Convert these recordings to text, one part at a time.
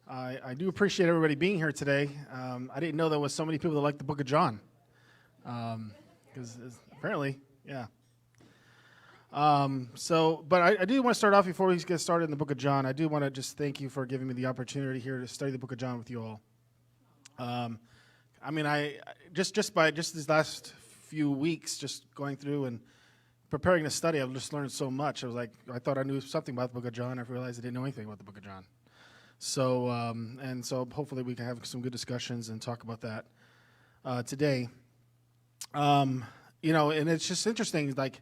I do appreciate everybody being here today. I didn't know there was so many people that like the book of John. Because apparently, yeah. But I do want to start off before we get started in the book of John. I do want to just thank you for giving me the opportunity here to study the book of John with you all. I just these last few weeks, just going through and preparing to study, I've just learned so much. I thought I knew something about the book of John. I realized I didn't know anything about the book of John. So hopefully we can have some good discussions and talk about that today. And it's just interesting, like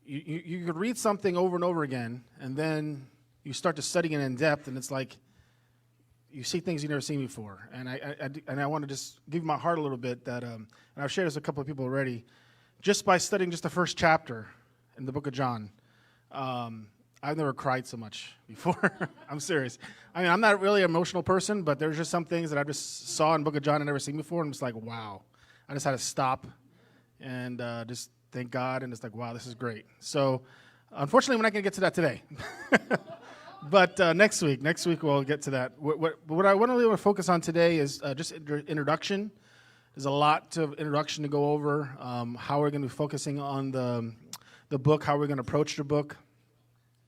you could read something over and over again, and then you start to study it in depth, and it's like you see things you've never seen before. And I want to just give my heart a little bit that, and I've shared this with a couple of people already, just by studying just the first chapter in the book of John, I've never cried so much before. I'm serious. I mean, I'm not really an emotional person, but there's just some things that I just saw in the book of John I've never seen before, and I'm just like, wow. I just had to stop and just thank God, and it's like, wow, this is great. So, unfortunately, we're not going to get to that today. But next week we'll get to that. What I want to really focus on today is just introduction. There's a lot of introduction to go over, how we're going to be focusing on the book, how we're going to approach the book.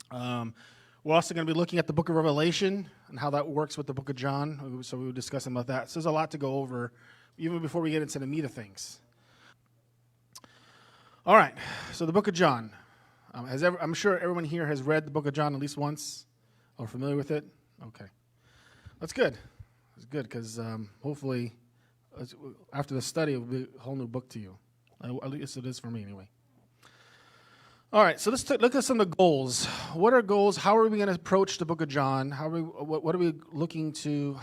We're also going to be looking at the book of Revelation and how that works with the book of John, so we were discussing about that. So there's a lot to go over, even before we get into the meat of things. All right, so the book of John. I'm sure everyone here has read the book of John at least once or familiar with it. Okay, that's good. That's good because hopefully after the study, it will be a whole new book to you. At least it is for me anyway. All right, so let's look at some of the goals. What are goals? How are we going to approach the book of John? What are we looking to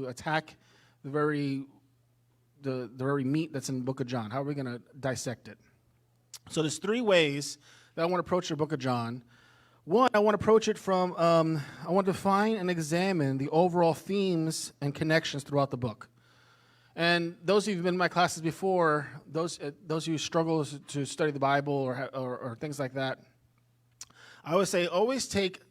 attack the very meat that's in the book of John? How are we going to dissect it? So there's three ways that I want to approach the book of John. One, I want to approach it from, I want to define and examine the overall themes and connections throughout the book. And those of you who've been in my classes before, those of you who struggle to study the Bible or things like that, I would say always take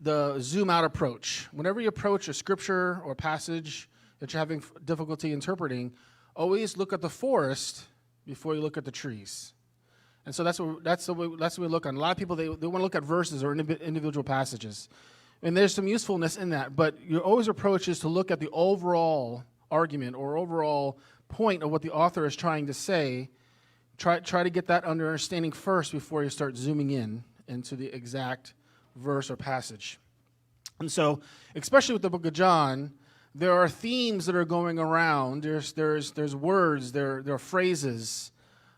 the zoom out approach. Whenever you approach a scripture or passage that you're having difficulty interpreting, always look at the forest before you look at the trees. And so that's the way we look on. A lot of people, they want to look at verses or individual passages. And there's some usefulness in that, but your always approach is to look at the overall argument or overall point of what the author is trying to say. Try to get that understanding first before you start zooming into the exact verse or passage. And so, especially with the book of John, there are themes that are going around. There's words, there are phrases,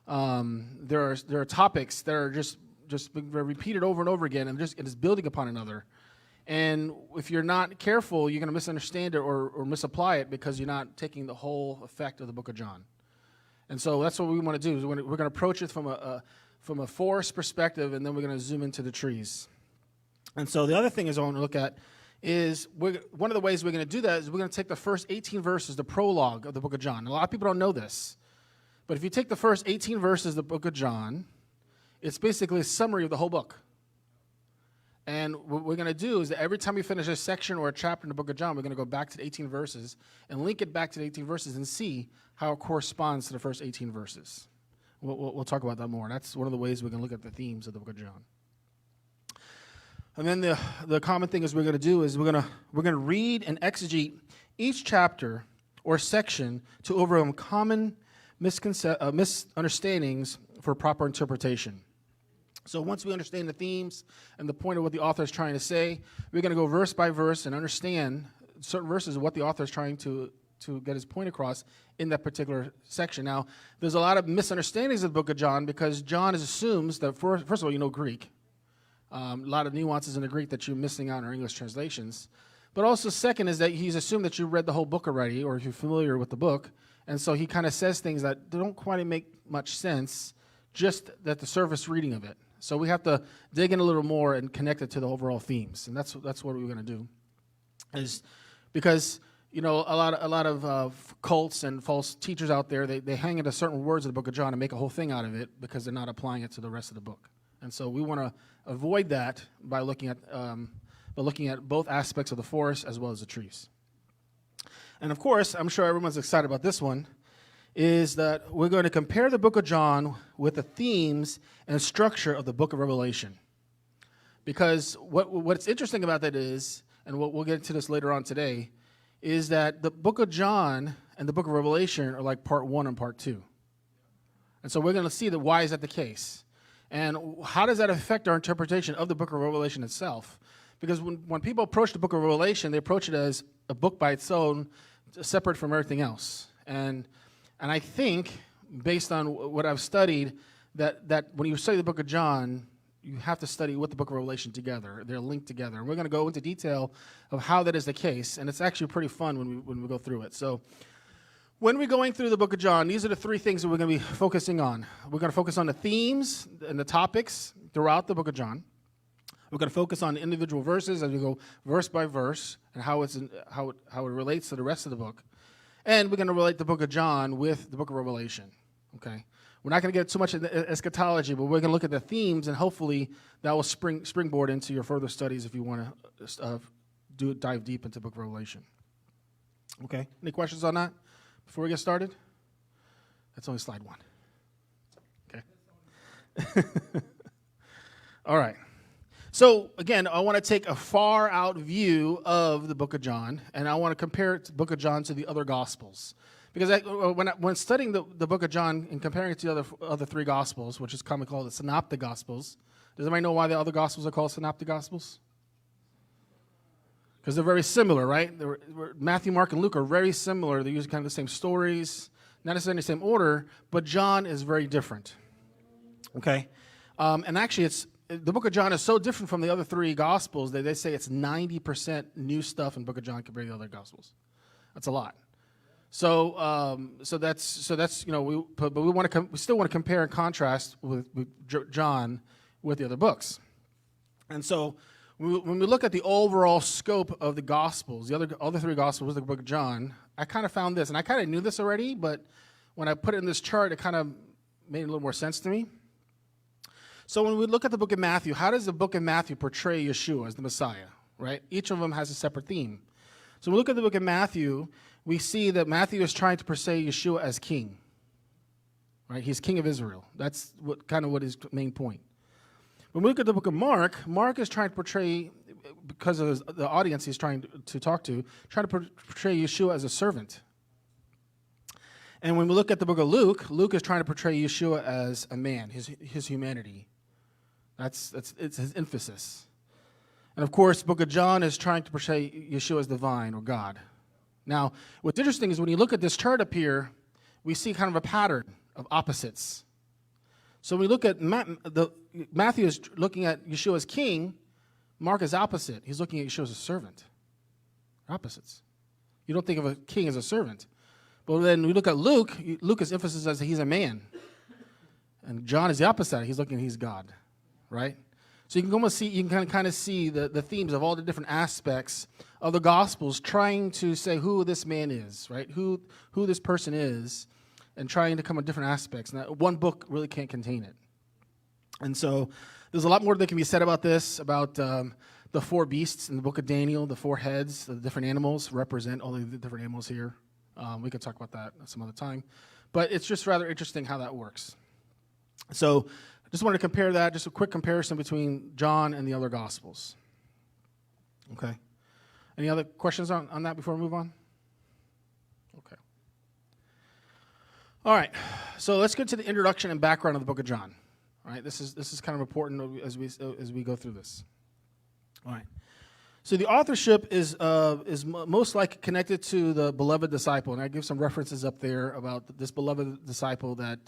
there are topics that are just repeated over and over again, and it is building upon another. And if you're not careful, you're going to misunderstand it or misapply it because you're not taking the whole effect of the book of John. And so that's what we want to do. Is we're going to approach it from a forest perspective, and then we're going to zoom into the trees. And so the other thing is I want to look at is one of the ways we're going to do that is we're going to take the first 18 verses, the prologue of the book of John. A lot of people don't know this, but if you take the first 18 verses of the book of John, it's basically a summary of the whole book. And what we're going to do is that every time we finish a section or a chapter in the book of John, we're going to go back to the 18 verses and link it back to the 18 verses and see how it corresponds to the first 18 verses. We'll talk about that more. That's one of the ways we're going to look at the themes of the book of John. And then the common thing is we're going to do is we're going to read and exegete each chapter or section to overcome common misunderstandings for proper interpretation. So once we understand the themes and the point of what the author is trying to say, we're going to go verse by verse and understand certain verses of what the author is trying to get his point across in that particular section. Now, there's a lot of misunderstandings of the book of John because John assumes that, first of all, you know Greek. A lot of nuances in the Greek that you're missing out in our English translations. But also, second, is that he's assumed that you read the whole book already or if you're familiar with the book. And so he kind of says things that don't quite make much sense, just that the surface reading of it. So we have to dig in a little more and connect it to the overall themes, and that's what we're going to do. Is because a lot of cults and false teachers out there they hang into certain words of the book of John and make a whole thing out of it because they're not applying it to the rest of the book. And so we want to avoid that by looking at both aspects of the forest as well as the trees. And of course, I'm sure everyone's excited about this one, is that we're going to compare the book of John with the themes and structure of the book of Revelation. Because what's interesting about that is, and we'll get into this later on today, is that the book of John and the book of Revelation are like part 1 and part 2. And so we're going to see that why is that the case? And how does that affect our interpretation of the book of Revelation itself? Because when people approach the book of Revelation, they approach it as a book by its own, separate from everything else. And I think, based on what I've studied, that when you study the book of John, you have to study with the book of Revelation together. They're linked together. And we're going to go into detail of how that is the case. And it's actually pretty fun when we go through it. So when we're going through the book of John, these are the 3 things that we're going to be focusing on. We're going to focus on the themes and the topics throughout the book of John. We're going to focus on individual verses as we go verse by verse and how it relates to the rest of the book. And we're going to relate the book of John with the book of Revelation. Okay? We're not going to get too much into eschatology, but we're going to look at the themes, and hopefully that will springboard into your further studies if you want to dive deep into the book of Revelation. Okay? Any questions on that before we get started? That's only slide 1. Okay? All right. So, again, I want to take a far-out view of the book of John, and I want to compare the book of John to the other Gospels. Because when studying the book of John and comparing it to the other 3 Gospels, which is commonly called the Synoptic Gospels, does anybody know why the other Gospels are called Synoptic Gospels? Because they're very similar, right? Matthew, Mark, and Luke are very similar. They use kind of the same stories, not necessarily the same order, but John is very different. Okay? And actually, the book of John is so different from the other 3 Gospels that they say it's 90% new stuff in the book of John compared to the other Gospels. That's a lot. So that's but we still want to compare and contrast with John with the other books. And so when we look at the overall scope of the Gospels, the other 3 Gospels, the book of John, I kind of found this, and I kind of knew this already, but when I put it in this chart, it kind of made a little more sense to me. So when we look at the book of Matthew, how does the book of Matthew portray Yeshua as the Messiah, right? Each of them has a separate theme. So when we look at the book of Matthew, we see that Matthew is trying to portray Yeshua as king, right? He's king of Israel. That's what his main point. When we look at the book of Mark, Mark is trying to portray, because of the audience he's trying to talk to, trying to portray Yeshua as a servant. And when we look at the book of Luke, Luke is trying to portray Yeshua as a man, his humanity. It's his emphasis. And of course, the book of John is trying to portray Yeshua as divine or God. Now, what's interesting is when you look at this chart up here, we see kind of a pattern of opposites. So when we look at Matthew is looking at Yeshua as king, Mark is opposite. He's looking at Yeshua as a servant. Opposites. You don't think of a king as a servant. But then we look at Luke, Luke's emphasis as he's a man. And John is the opposite. He's looking at he's God, right? So you can kind of see the themes of all the different aspects of the Gospels trying to say who this man is, right? Who this person is, and trying to come with different aspects. And one book really can't contain it. And so there's a lot more that can be said about this, about the 4 beasts in the book of Daniel, the 4 heads, the different animals represent all the different animals here. We could talk about that some other time. But it's just rather interesting how that works. So I just wanted to compare that, just a quick comparison between John and the other Gospels. Okay. Any other questions on that before we move on? Okay. All right. So let's get to the introduction and background of the book of John. All right. This is kind of important as we go through this. All right. So the authorship is most likely connected to the beloved disciple, and I give some references up there about this beloved disciple that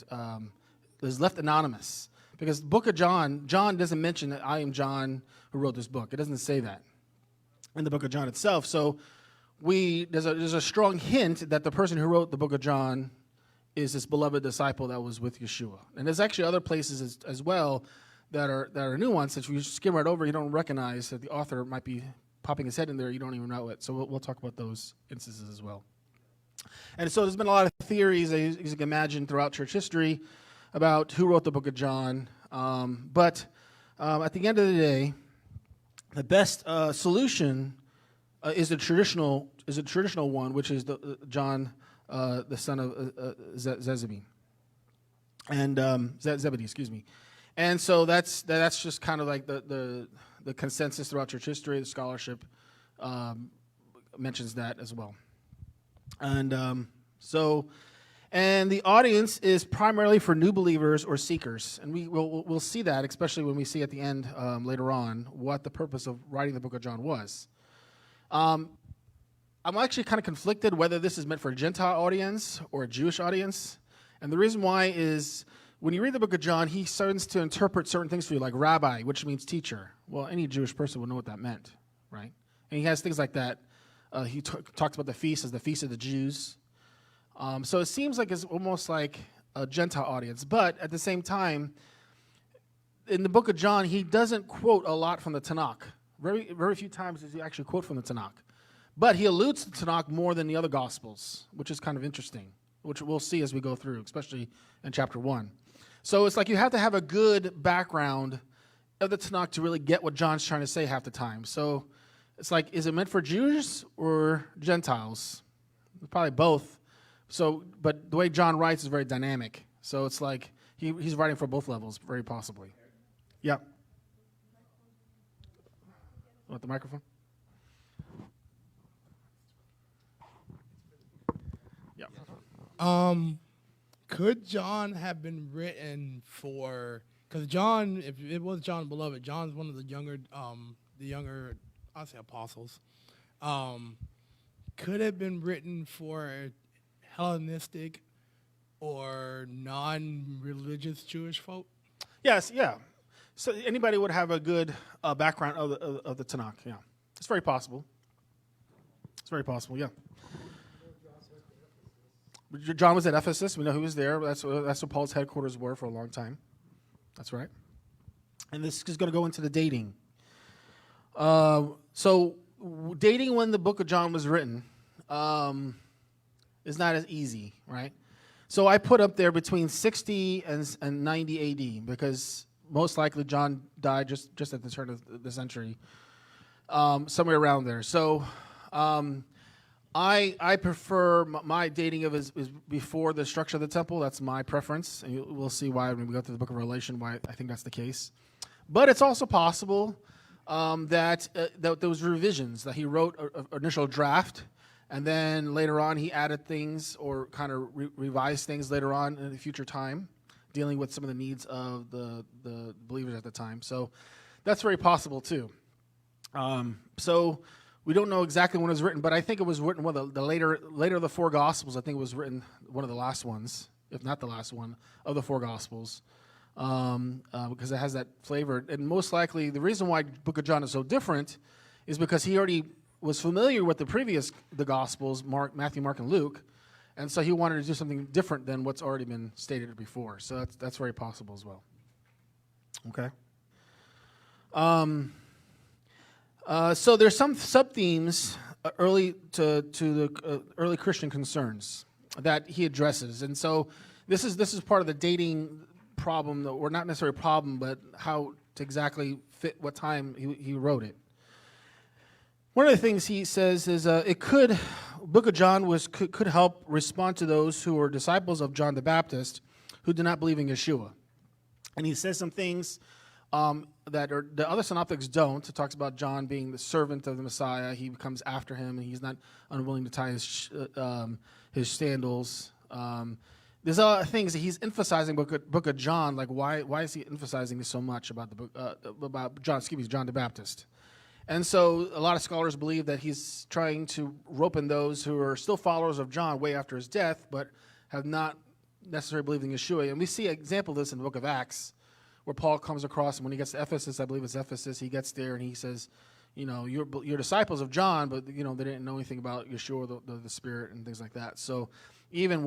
is left anonymous. Because the book of John doesn't mention that I am John who wrote this book. It doesn't say that in the book of John itself. So there's a strong hint that the person who wrote the book of John is this beloved disciple that was with Yeshua. And there's actually other places as well that are nuanced. If you skim right over, you don't recognize that the author might be popping his head in there. You don't even know it. So we'll talk about those instances as well. And so there's been a lot of theories, as you can imagine, throughout church history about who wrote the book of John. But at the end of the day, the best solution is the traditional is a traditional one, which is John, the son of Zebedee, and Zebedee, excuse me. And so that's just kind of like the consensus throughout church history. The scholarship mentions that as well. And and the audience is primarily for new believers or seekers, and we'll see that, especially when we see at the end later on what the purpose of writing the book of John was. I'm actually kind of conflicted whether this is meant for a Gentile audience or a Jewish audience, and the reason why is when you read the book of John, he starts to interpret certain things for you, like rabbi, which means teacher. Well, any Jewish person would know what that meant, right? And he has things like that. He talks about the feast as the feast of the Jews. So it seems like it's almost like a Gentile audience. But at the same time, in the book of John, he doesn't quote a lot from the Tanakh. Very, very few times does he actually quote from the Tanakh. But he alludes to the Tanakh more than the other Gospels, which is kind of interesting, which we'll see as we go through, especially in chapter 1. So it's like you have to have a good background of the Tanakh to really get what John's trying to say half the time. So it's like, is it meant for Jews or Gentiles? Probably both. So, but the way John writes is very dynamic. So it's like he's writing for both levels, very possibly. Yeah. Want the microphone? Yeah. Could John have been written for? Because John, if it was John Beloved, John's one of the younger, I'll say apostles. Could have been written for Hellenistic or non-religious Jewish folk? Yes, yeah. So anybody would have a good background of the Tanakh. Yeah, it's very possible. It's very possible. Yeah. John was at Ephesus. We know he was there. That's what Paul's headquarters were for a long time. That's right. And this is going to go into the dating. So dating when the book of John was written is not as easy, right? So I put up there between 60 and 90 AD because most likely John died just at the turn of the century, somewhere around there. So I prefer my dating of is before the destruction of the temple. That's my preference, and we'll see why when we go through the book of Revelation why I think that's the case. But it's also possible that there was revisions, that he wrote an initial draft, and then later on he added things or kind of revised things later on in a future time, dealing with some of the needs of the believers at the time. So that's very possible too. So we don't know exactly when it was written, but I think it was written one of the later of the four Gospels. I think it was written one of the last ones, if not the last one, of the four Gospels, because it has that flavor. And most likely, the reason why the book of John is so different is because he already was familiar with the Gospels, Matthew, Mark, and Luke, and so he wanted to do something different than what's already been stated before. So that's very possible as well. Okay. So there's some sub-themes early to the early Christian concerns that he addresses, and so this is part of the dating problem, or not necessarily a problem, but how to exactly fit what time he wrote it. One of the things he says is Book of John could help respond to those who were disciples of John the Baptist who did not believe in Yeshua, and he says some things that the other synoptics don't. It talks about John being the servant of the Messiah. He comes after him, and he's not unwilling to tie his sandals. There's a lot of things that he's emphasizing. Book of John, like why is he emphasizing this so much about the book about John? John the Baptist. And so a lot of scholars believe that he's trying to rope in those who are still followers of John way after his death, but have not necessarily believed in Yeshua. And we see an example of this in the book of Acts, where Paul comes across, and when he gets to Ephesus, I believe it's Ephesus, he gets there and he says, you're disciples of John, but they didn't know anything about Yeshua, the Spirit, and things like that. So even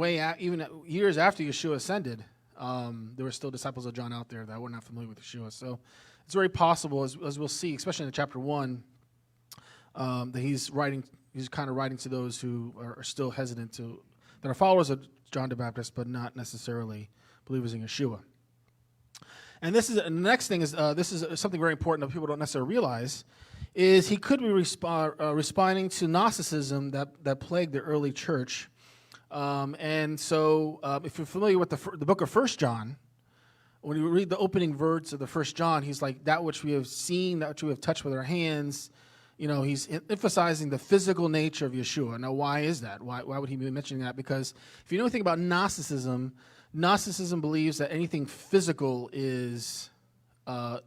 years after Yeshua ascended, there were still disciples of John out there that were not familiar with Yeshua. So it's very possible, as we'll see, especially in chapter 1, that he's kind of writing to those who are still hesitant that are followers of John the Baptist, but not necessarily believers in Yeshua. And the next thing is this is something very important that people don't necessarily realize, is he could be responding to Gnosticism that plagued the early church. And so if you're familiar with the book of 1 John, when you read the opening words of the 1 John, he's like, that which we have seen, that which we have touched with our hands. He's emphasizing the physical nature of Yeshua. Now, why is that? Why would he be mentioning that? Because if you know anything about Gnosticism believes that anything physical is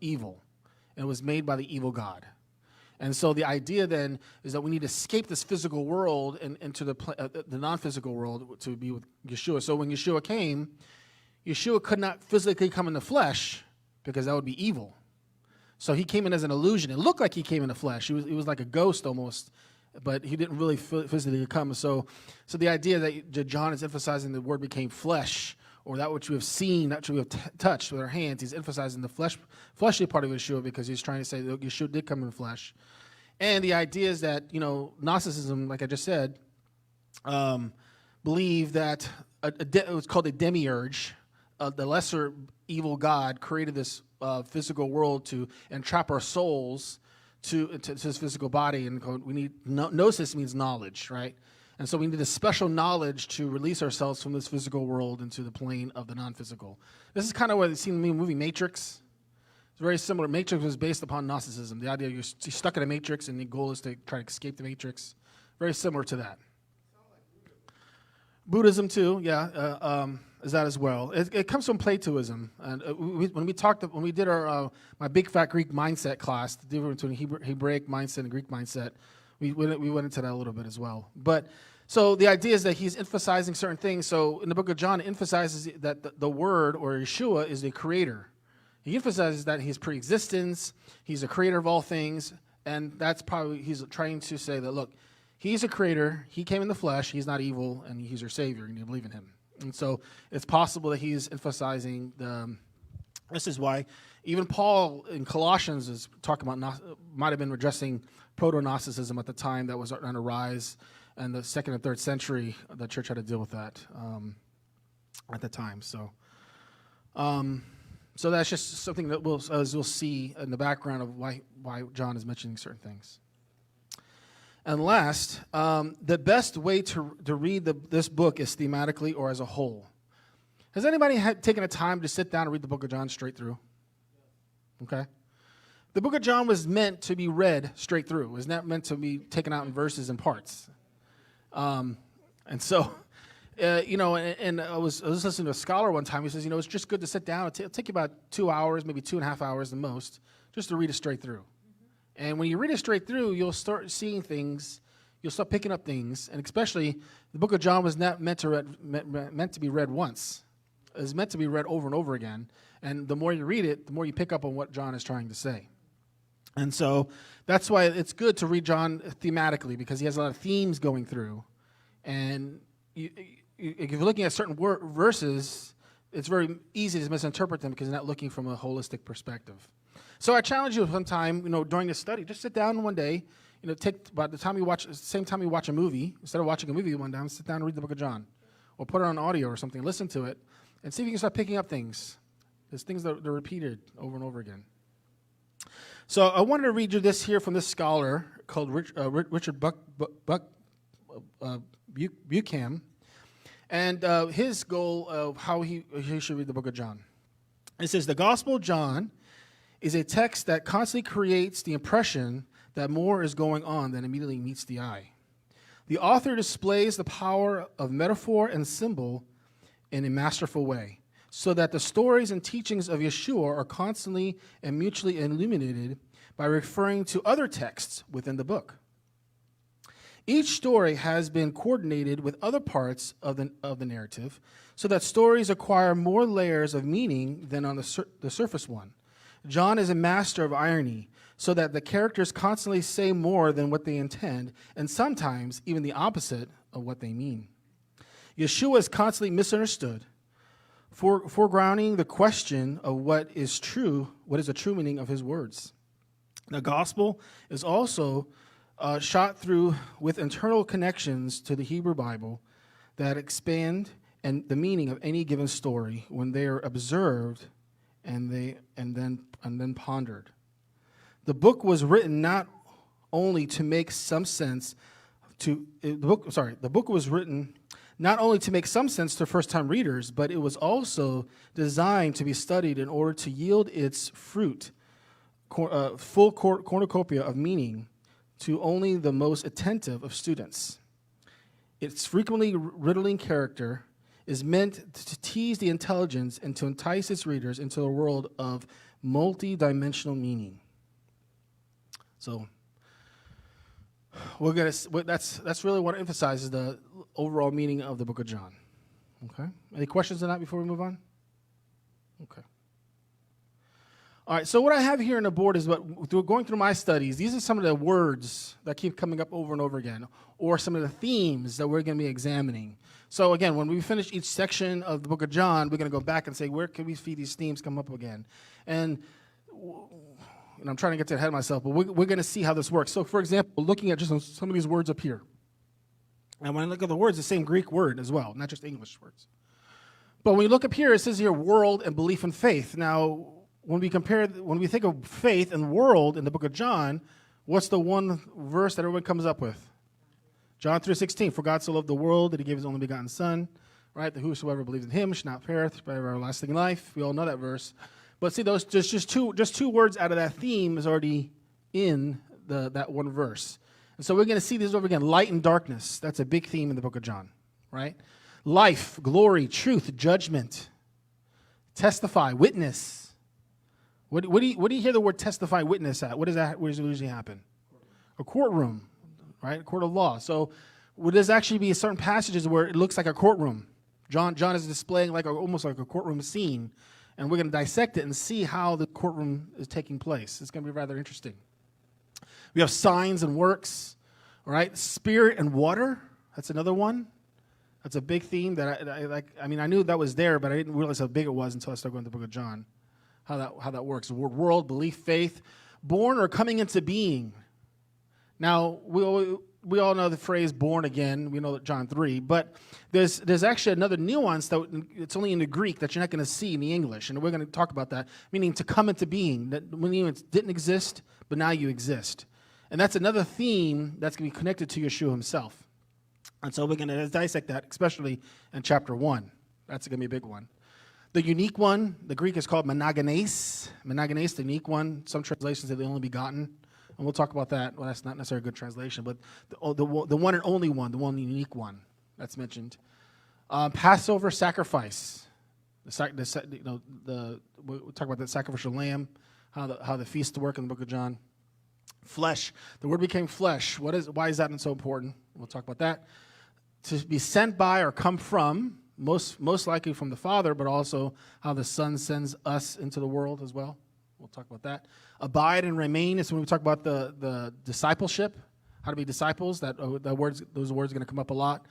evil and was made by the evil God. And so the idea then is that we need to escape this physical world and into the non-physical world to be with Yeshua. So when Yeshua came, Yeshua could not physically come in the flesh because that would be evil. So he came in as an illusion. It looked like he came in the flesh. He was like a ghost almost, but he didn't really physically come. So the idea that John is emphasizing the word became flesh, or that which we have seen, that which we have touched with our hands, he's emphasizing the fleshly part of Yeshua because he's trying to say that Yeshua did come in the flesh. And the idea is that, Gnosticism, like I just said, believe that it was called a demiurge, the lesser evil God created this physical world to entrap our souls to his physical body. And we need gnosis means knowledge, right? And so we need a special knowledge to release ourselves from this physical world into the plane of the non-physical. This is kind of what you see in the movie Matrix. It's very similar. Matrix was based upon Gnosticism. The idea you're stuck in a matrix and the goal is to try to escape the matrix. Very similar to that. Buddhism too, yeah, is that as well. It comes from Platoism, and when we did our my big fat Greek mindset class, the difference between Hebraic mindset and Greek mindset, we went into that a little bit as well. But so the idea is that he's emphasizing certain things. So in the book of John, it emphasizes that the Word or Yeshua is the creator. He emphasizes that he's pre-existence, he's a creator of all things, and that's probably he's trying to say that look. He's a creator. He came in the flesh. He's not evil, and he's your savior, and you believe in him. And so it's possible that he's emphasizing this is why even Paul in Colossians is talking about, might have been addressing proto-Gnosticism at the time that was on a rise, and the 2nd and 3rd century, the church had to deal with that at the time. So that's just something that we'll see in the background of why John is mentioning certain things. And last, the best way to read this book is thematically or as a whole. Has anybody taken a time to sit down and read the book of John straight through? Okay. The book of John was meant to be read straight through. It was not meant to be taken out in verses and parts. And so, and I was listening to a scholar one time. He says, it's just good to sit down. It'll take you about 2 hours, maybe 2.5 hours the most, just to read it straight through. And when you read it straight through, you'll start seeing things. You'll start picking up things. And especially, the book of John was not meant to be read once. It was meant to be read over and over again. And the more you read it, the more you pick up on what John is trying to say. And so that's why it's good to read John thematically, because he has a lot of themes going through. And if you're looking at certain verses, it's very easy to misinterpret them because you're not looking from a holistic perspective. So I challenge you sometime, during this study, just sit down one day, take by the time you watch, same time you watch a movie, instead of watching a movie one time, sit down and read the book of John, or put it on audio or something, listen to it, and see if you can start picking up things. There's things that are repeated over and over again. So I wanted to read you this here from this scholar called Richard Buckham, and his goal of how he should read the book of John. It says, the Gospel of John is a text that constantly creates the impression that more is going on than immediately meets the eye. The author displays the power of metaphor and symbol in a masterful way, so that the stories and teachings of Yeshua are constantly and mutually illuminated by referring to other texts within the book. Each story has been coordinated with other parts of the narrative, so that stories acquire more layers of meaning than on the surface one. John is a master of irony, so that the characters constantly say more than what they intend, and sometimes even the opposite of what they mean. Yeshua is constantly misunderstood, foregrounding the question of what is the true meaning of his words. The gospel is also shot through with internal connections to the Hebrew Bible that expand the meaning of any given story when they are observed and then pondered. The book was written not only to make some sense to the book. Sorry, the book was written not only to make some sense to first-time readers, but it was also designed to be studied in order to yield its fruit, full cornucopia of meaning to only the most attentive of students. Its frequently riddling character is meant to tease the intelligence and to entice its readers into a world of multi-dimensional meaning. So that's really what emphasizes the overall meaning of the book of John. Okay? Any questions on that before we move on? Okay. All right, so what I have here on the board is going through my studies, these are some of the words that keep coming up over and over again, or some of the themes that we're going to be examining. So again, when we finish each section of the book of John, we're going to go back and say, where can we see these themes come up again? And I'm trying to get ahead of myself, but we're going to see how this works. So for example, looking at just some of these words up here. And when I look at the words, the same Greek word as well, not just English words. But when you look up here, it says here, world and belief and faith. Now, when we think of faith and world in the book of John, what's the one verse that everyone comes up with? John 3:16, for God so loved the world that he gave his only begotten Son, right? That whosoever believes in him should not perish but have everlasting life. We all know that verse. But see, those just two words out of that theme is already in that one verse. And so we're going to see this over again. Light and darkness. That's a big theme in the book of John, right? Life, glory, truth, judgment, testify, witness. What do you hear the word testify, witness at? What does it usually happen? A courtroom, right? A court of law. So would this actually be certain passages where it looks like a courtroom? John is displaying almost like a courtroom scene, and we're going to dissect it and see how the courtroom is taking place. It's going to be rather interesting. We have signs and works, all right? Spirit and water, that's another one. That's a big theme that I like. I mean, I knew that was there, but I didn't realize how big it was until I started going to the book of John. How that works. The word world, belief, faith, born or coming into being. Now, we all know the phrase born again. We know that John 3, but there's actually another nuance that it's only in the Greek that you're not going to see in the English, and we're going to talk about that, meaning to come into being, that when you didn't exist, but now you exist. And that's another theme that's going to be connected to Yeshua himself. And so we're going to dissect that, especially in chapter 1. That's going to be a big one. The unique one, the Greek is called monogenes. Monogenes, the unique one. Some translations say the only begotten. And we'll talk about that. Well, that's not necessarily a good translation, but the one and only one, the one unique one that's mentioned. Passover sacrifice. We'll talk about the sacrificial lamb, how the feasts work in the book of John. Flesh. The word became flesh. Why is that so important? We'll talk about that. To be sent by or come from, most likely from the Father, but also how the Son sends us into the world as well. We'll talk about that. Abide and remain is when we talk about the discipleship, how to be disciples. Those words are going to come up a lot.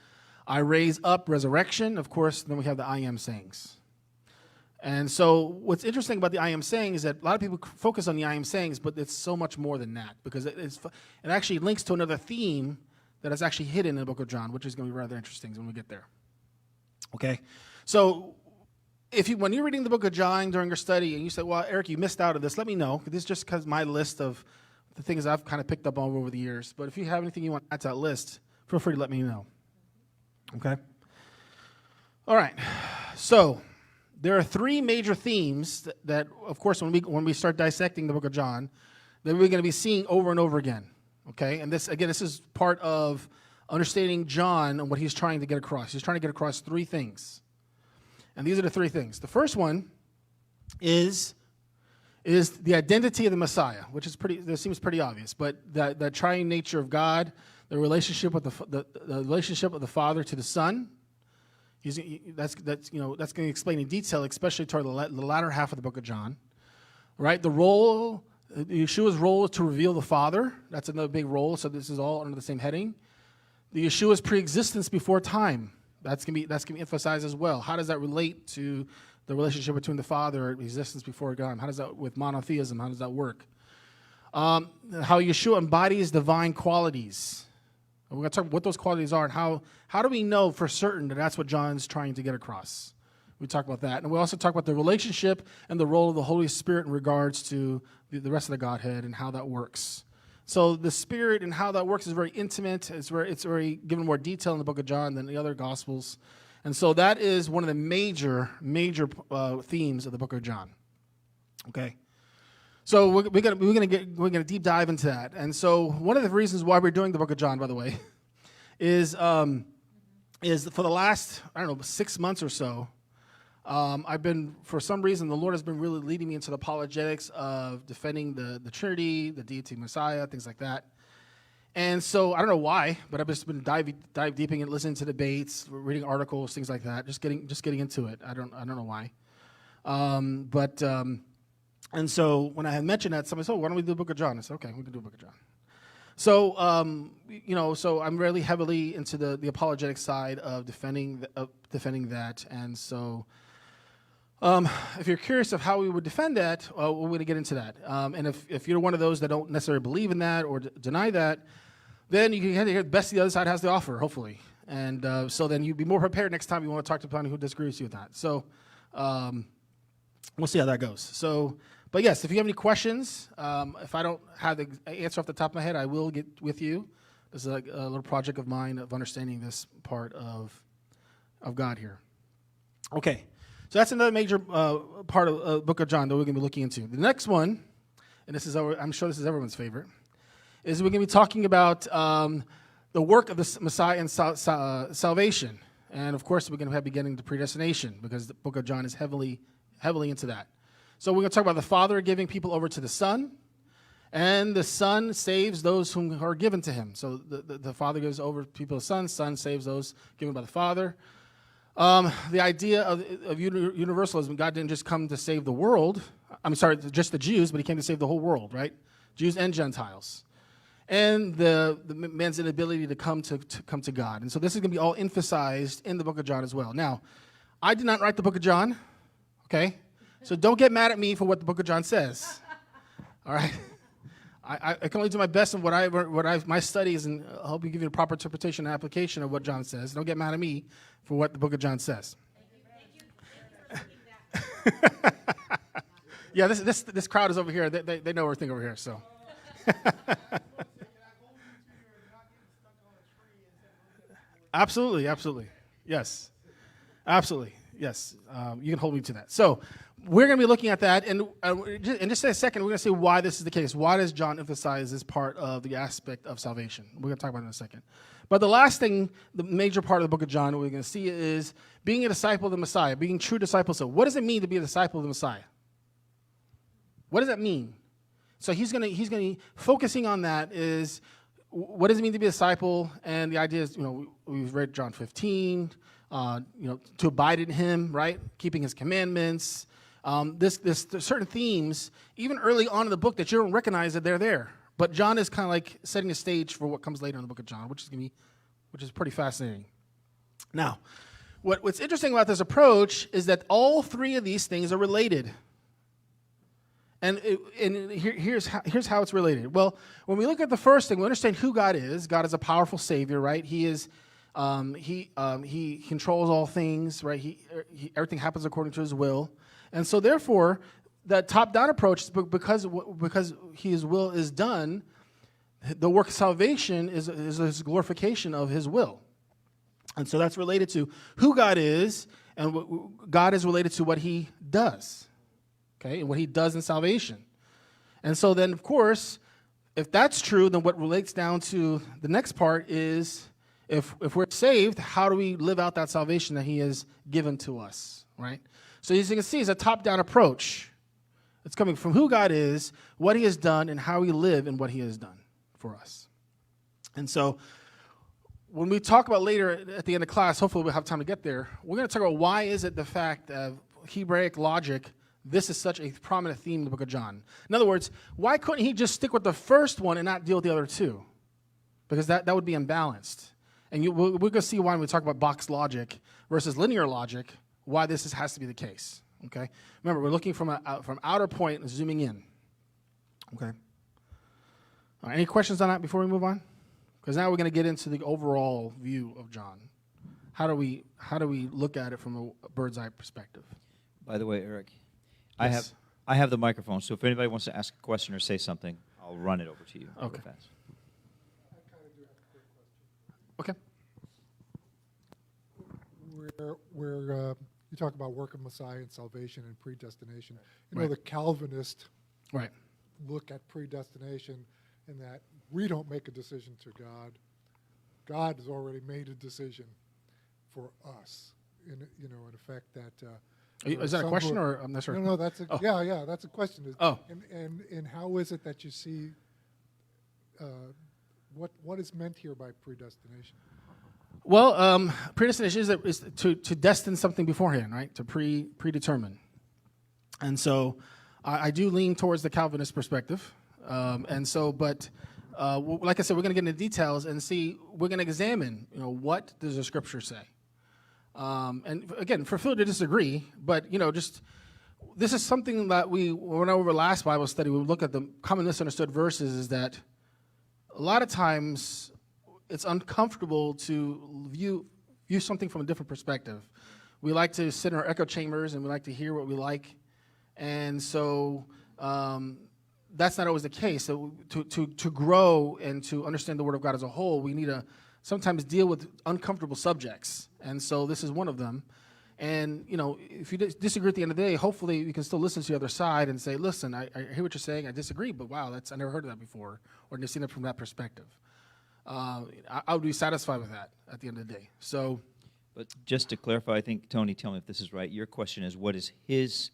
I raise up, resurrection. Of course, then we have the I am sayings. And so what's interesting about the I am saying is that a lot of people focus on the I am sayings, but it's so much more than that, because it actually links to another theme that is actually hidden in the book of John, which is going to be rather interesting when we get there. Okay? So when you're reading the book of John during your study and you say, well, Eric, you missed out on this, let me know. This is just because my list of the things I've kind of picked up on over the years. But if you have anything you want to add to that list, feel free to let me know. Okay? All right. So there are three major themes that of course, when we start dissecting the book of John, that we're going to be seeing over and over again. Okay? And this is part of understanding John and what he's trying to get across. He's trying to get across three things. And these are the three things. The first one is the identity of the Messiah, which seems pretty obvious, but the triune nature of God, the relationship with the relationship of the Father to the Son. That's going to explain in detail, especially toward the latter half of the book of John. Right? Yeshua's role is to reveal the Father. That's another big role. So this is all under the same heading. The Yeshua's preexistence before time. That's going to be emphasized as well. How does that relate to the relationship between the Father and existence before God? How does that, with monotheism, how does that work? How Yeshua embodies divine qualities. We're going to talk about what those qualities are and how do we know for certain that that's what John's trying to get across. We talk about that. And we also talk about the relationship and the role of the Holy Spirit in regards to the rest of the Godhead and how that works. So the Spirit and how that works is very intimate. It's very given more detail in the book of John than the other Gospels. And so that is one of the major themes of the book of John. Okay. So we're gonna deep dive into that. And so one of the reasons why we're doing the book of John, by the way, is for the last, 6 months or so, I've been, for some reason, the Lord has been really leading me into the apologetics of defending the Trinity, the deity Messiah, things like that. And so I don't know why, but I've just been dive deeping and listening to debates, reading articles, things like that, just getting into it. I don't know why. And so when I had mentioned that, somebody said, why don't we do the book of John? I said, okay, we can do the book of John. So, so I'm really heavily into the apologetic side of defending that. And so if you're curious of how we would defend that, we're going to get into that. And if you're one of those that don't necessarily believe in that or deny that, then you can hear the best the other side has to offer, hopefully. And so then you'd be more prepared next time you want to talk to someone who disagrees with you with that. So we'll see how that goes. So, but yes, if you have any questions, if I don't have the answer off the top of my head, I will get with you. This is a little project of mine of understanding this part of God here. Okay, so that's another major part of the book of John that we're going to be looking into. The next one, and I'm sure this is everyone's favorite, is we're going to be talking about the work of the Messiah and salvation. And of course, we're going to be getting to predestination because the book of John is heavily into that. So we're going to talk about the Father giving people over to the Son, and the Son saves those whom are given to him. So the Father gives over people to the Son saves those given by the Father. The idea of universalism, God didn't just come to save the world. I'm sorry, just the Jews, but he came to save the whole world, right? Jews and Gentiles. And the man's inability to come to God. And so this is going to be all emphasized in the book of John as well. Now, I did not write the book of John, okay? So don't get mad at me for what the book of John says, all right? I can only do my best in my studies and help you give you a proper interpretation and application of what John says. Don't get mad at me for what the book of John says. Yeah, this crowd is over here. They know everything over here, so. Absolutely. Yes. Absolutely. Yes. You can hold me to that. So we're going to be looking at that. And in just a second, we're going to see why this is the case. Why does John emphasize this part of the aspect of salvation? We're going to talk about it in a second. But the last thing, the major part of the book of John we're going to see is being a disciple of the Messiah, being true disciples. So what does it mean to be a disciple of the Messiah? What does that mean? So he's going to be focusing on that is what does it mean to be a disciple? And the idea is, we've read John 15, to abide in him, right? Keeping his commandments. There's certain themes, even early on in the book, that you don't recognize that they're there. But John is kind of like setting the stage for what comes later in the book of John, which is pretty fascinating. Now, what's interesting about this approach is that all three of these things are related. And here's how it's related. Well, when we look at the first thing, we understand who God is. God is a powerful Savior, right? He is, he controls all things, right? Everything happens according to His will, and so therefore, that top-down approach, because His will is done, the work of salvation is His glorification of His will, and so that's related to who God is, and God is related to what He does. Okay, and what He does in salvation. And so then, of course, if that's true, then what relates down to the next part is if we're saved, how do we live out that salvation that He has given to us, right? So as you can see, it's a top-down approach. It's coming from who God is, what He has done, and how we live in what He has done for us. And so when we talk about later at the end of class, hopefully we'll have time to get there, we're going to talk about why is it the fact of Hebraic logic this is such a prominent theme in the book of John. In other words, why couldn't he just stick with the first one and not deal with the other two? Because that would be imbalanced. And we're going to see why when we talk about box logic versus linear logic, why this has to be the case. Okay. Remember, we're looking from outer point and zooming in. Okay. All right, any questions on that before we move on? Because now we're going to get into the overall view of John. How do we look at it from a bird's eye perspective? By the way, Eric. Yes. I have the microphone, so if anybody wants to ask a question or say something, I'll run it over to you real Okay. fast. Okay. Where you talk about work of Messiah and salvation and predestination. You know, Right. the Calvinists Right. look at predestination in that we don't make a decision to God. God has already made a decision for us. In effect that. Is that a question or I'm not sure? No, that's a Oh. yeah. That's a question. Oh. And how is it that you see what is meant here by predestination? Well, predestination is to destine something beforehand, right? To predetermine. And so I do lean towards the Calvinist perspective. But like I said, we're going to get into details and see, we're going to examine, what does the scripture say? And again, for Phil to disagree, but, this is something that we went over last Bible study. We look at the common misunderstood verses is that a lot of times it's uncomfortable to view something from a different perspective. We like to sit in our echo chambers and we like to hear what we like. And so that's not always the case. So to grow and to understand the Word of God as a whole, we need to sometimes deal with uncomfortable subjects. And so this is one of them. And, if you disagree at the end of the day, hopefully you can still listen to the other side and say, listen, I hear what you're saying. I disagree, but wow, I never heard of that before or never seen it from that perspective. I would be satisfied with that at the end of the day. So, But just to clarify, I think, Tony, tell me if this is right. Your question is, what is his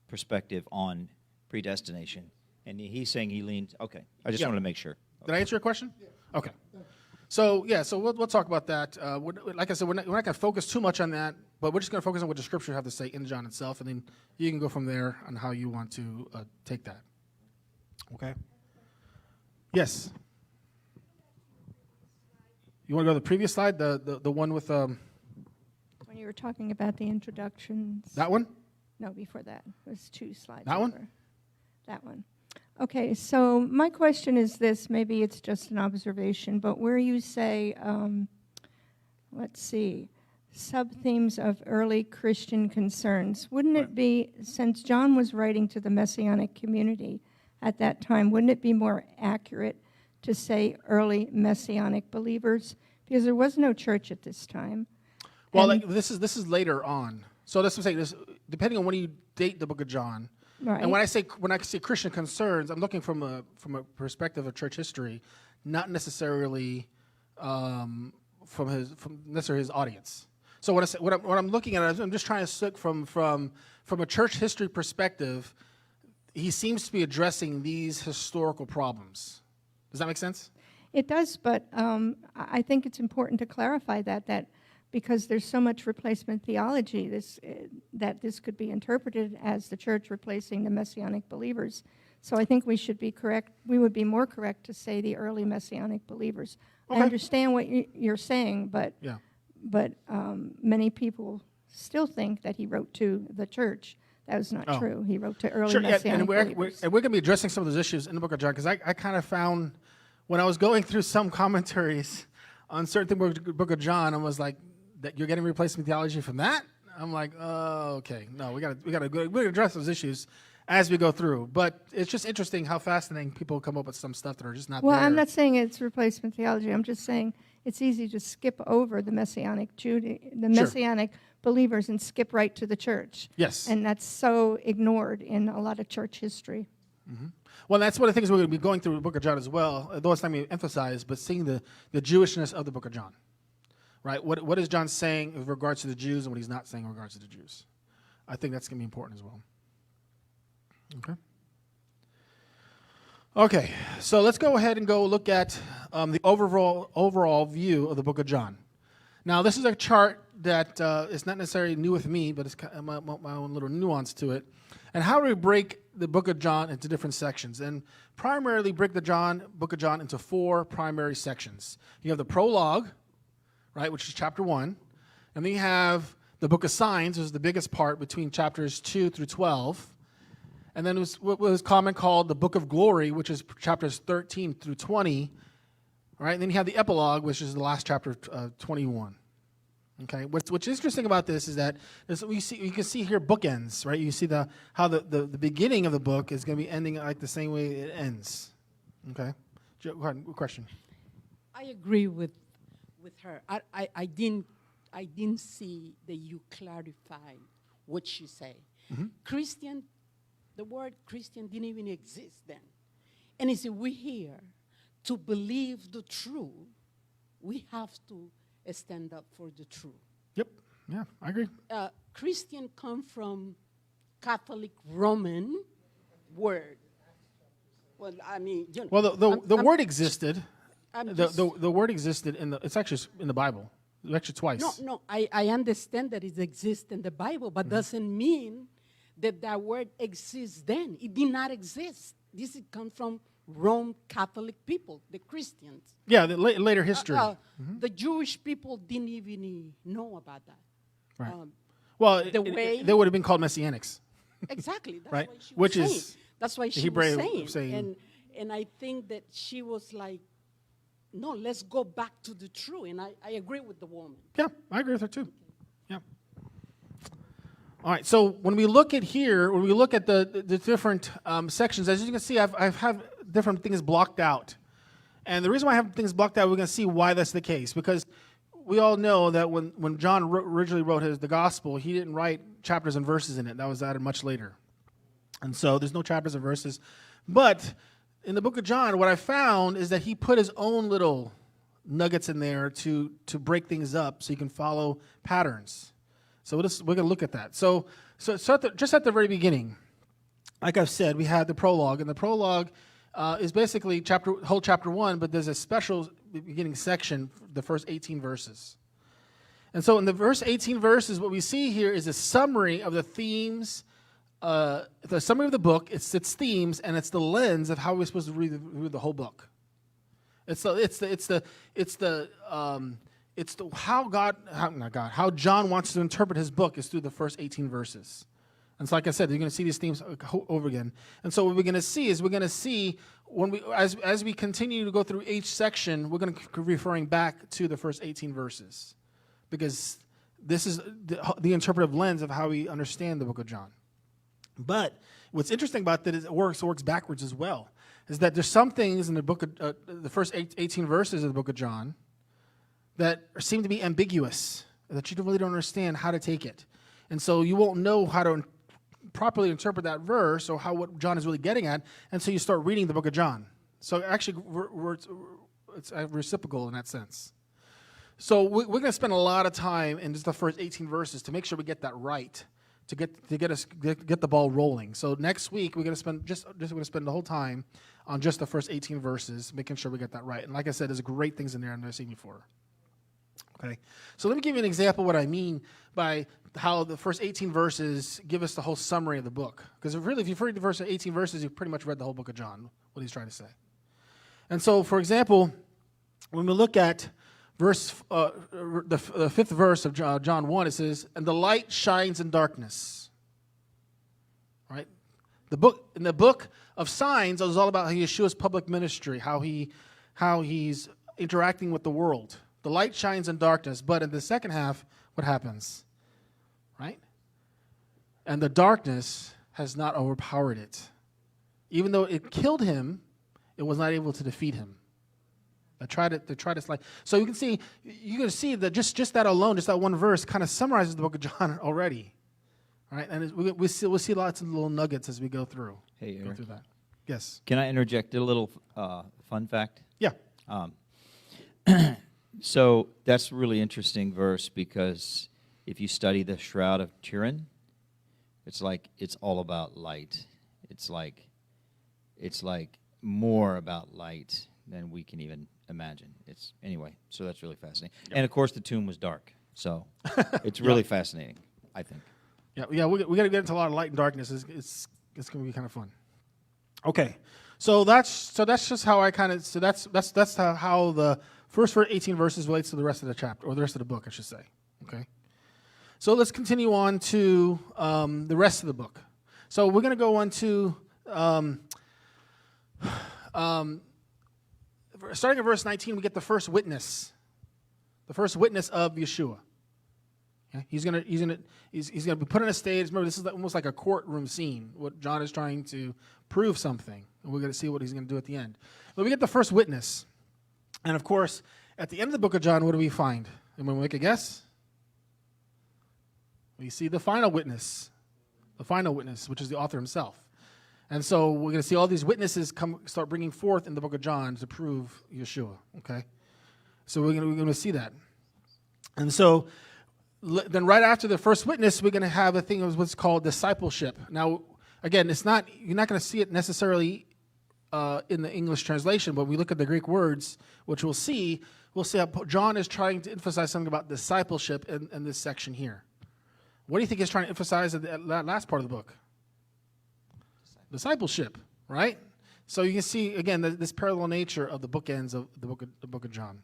perspective on predestination? And he's saying he leans, okay. I just Yeah. wanted to make sure. Did I answer your question? Yeah. Okay. So we'll talk about that. Like I said, we're not going to focus too much on that, but we're just going to focus on what the scripture have to say in John itself, and then you can go from there on how you want to take that. Okay. Yes. You want to go to the previous slide, the one with When you were talking about the introductions. that one? No, before that. It was 2 slides. That one? over. That one. Okay, so my question is this. Maybe it's just an observation, but where you say, let's see, sub-themes of early Christian concerns, wouldn't Right. it be, since John was writing to the Messianic community at that time, wouldn't it be more accurate to say early Messianic believers? Because there was no church at this time. Well, And- like this is later on. So that's what I'm saying. This, depending on when you date the Book of John, Right. and when I say Christian concerns, I'm looking from a perspective of church history, not necessarily from necessarily his audience. So what I'm looking at, I'm just trying to look from a church history perspective. He seems to be addressing these historical problems. Does that make sense? It does, but I think it's important to clarify that because there's so much replacement theology, that this could be interpreted as the church replacing the Messianic believers. So I think we should be correct. We would be more correct to say the early Messianic believers. Okay. I understand what you're saying, but Yeah. Many people still think that he wrote to the church. That was not Oh. true. He wrote to early Sure, yeah, Messianic and we're believers. going to be addressing some of those issues in the Book of John, because I kind of found, when I was going through some commentaries on certain things in the Book of John, I was like, that you're getting replacement theology from that? I'm like, oh, okay. No, we got to address those issues as we go through. But it's just interesting how fascinating people come up with some stuff that are just not Well, there. I'm not saying it's replacement theology. I'm just saying it's easy to skip over the Messianic Messianic believers and skip right to the church. Yes. And that's so ignored in a lot of church history. Well, that's one of the things we're going to be going through the Book of John as well, though it's not going to be emphasized, but seeing the Jewishness of the Book of John. Right? What is John saying with regards to the Jews and what he's not saying in regards to the Jews? I think that's going to be important as well. Okay, so let's go ahead and go look at the overall view of the Book of John. Now, this is a chart that is not necessarily new with me, but it's kind of my own little nuance to it. And how do we break the Book of John into different sections? And primarily break the Book of John into 4 primary sections. You have the prologue, right, which is chapter 1. And then you have the book of signs, which is the biggest part between chapters 2 through 12. And then what was common called the book of glory, which is chapters 13 through 20. All right, and then you have the epilogue, which is the last chapter, 21. Okay, what's interesting about this is that you can see here bookends, right? You see how the beginning of the book is going to be ending like the same way it ends. Okay. Go ahead. Question. I agree with her. I didn't see that you clarified what she said. Christian, the word Christian didn't even exist then. And if we're here to believe the truth, we have to stand up for the truth. Yep. Yeah, I agree. Christian come from Catholic Roman word. Well, I mean, you know, Well, the I'm- word existed. I'm The word existed it's actually in the Bible. Actually twice. No, I understand that it exists in the Bible, but doesn't mean that that word exists then. It did not exist. This comes from Rome Catholic people, the Christians. Yeah, the later history. The Jewish people didn't even know about that. Right. Well, way- they would have been called Messianics. Exactly. That's Right. what she was Which saying. is That's why the she Hebrew was saying. saying- And I think that she was like, no, let's go back to the truth. And I agree with the woman. Yeah, I agree with her too. Yeah. All right. So when we look at here, when we look at the different sections, as you can see, I've have different things blocked out. And the reason why I have things blocked out, we're going to see why that's the case. Because we all know that when John originally wrote the gospel, he didn't write chapters and verses in it. That was added much later. And so there's no chapters and verses. But in the book of John, what I found is that he put his own little nuggets in there to break things up so you can follow patterns. So we're going to look at that. So just at the very beginning, like I've said, we had the prologue. And the prologue is basically whole chapter 1, but there's a special beginning section, the first 18 verses. And so in the first 18 verses, what we see here is a summary of the themes, the summary of the book. It's its themes, and it's the lens of how we're supposed to read the whole book. How John wants to interpret his book is through the first 18 verses. And so, like I said, you're going to see these themes over again. And so, what we're going to see is as we continue to go through each section, we're going to be referring back to the first 18 verses, because this is the interpretive lens of how we understand the book of John. But what's interesting about that is it works backwards as well. Is that there's some things in the book of the first 18 verses of the book of John that seem to be ambiguous, that you really don't understand how to take it, and so you won't know how to properly interpret that verse or what John is really getting at until you start reading the book of John. So actually, it's reciprocal in that sense. So we're going to spend a lot of time in just the first 18 verses to make sure we get that right, to get the ball rolling. So next week we're going to spend the whole time on just the first 18 verses, making sure we get that right. And like I said, there's great things in there I've never seen before. Okay, so let me give you an example of what I mean by how the first 18 verses give us the whole summary of the book. Because really, if you've read the first 18 verses, you've pretty much read the whole book of John, what he's trying to say. And so, for example, when we look at the fifth verse of John 1, it says, "And the light shines in darkness." Right? In the book of signs, it was all about Yeshua's public ministry, how he's interacting with the world. The light shines in darkness, but in the second half, what happens? Right? And the darkness has not overpowered it. Even though it killed him, it was not able to defeat him. They tried to slay. So you can see that just that alone, just that one verse, kind of summarizes the book of John already. Right? And we'll see lots of little nuggets as we go through. Hey, go Eric. through that. Yes. Can I interject a little fun fact? Yeah. So that's a really interesting verse, because if you study the Shroud of Turin, it's all about light. It's like more about light than we can even imagine. So that's really fascinating. Yep. And of course, the tomb was dark, so it's really fascinating, I think. Yeah. We got to get into a lot of light and darkness. It's going to be kind of fun. Okay, so that's just how I kind of that's how the first 18 verses relates to the rest of the chapter, or the rest of the book, I should say. Okay, so let's continue on to the rest of the book. So we're going to go on to starting at verse 19. We get the first witness of Yeshua. Okay? He's gonna be put on a stage. Remember, this is almost like a courtroom scene. What John is trying to prove something, and we're going to see what he's going to do at the end. But we get the first witness, and of course, at the end of the book of John, what do we find? Anyone make a guess? We see the final witness, which is the author himself. And so we're going to see all these witnesses start bringing forth in the book of John to prove Yeshua. Okay, so we're going to see that, and so then right after the first witness, we're going to have a thing of what's called discipleship. Now, again, you're not going to see it necessarily in the English translation, but when we look at the Greek words, which we'll see how John is trying to emphasize something about discipleship in this section here. What do you think he's trying to emphasize at that last part of the book? Discipleship, right? So you can see, again, this parallel nature of the bookends of the book of John.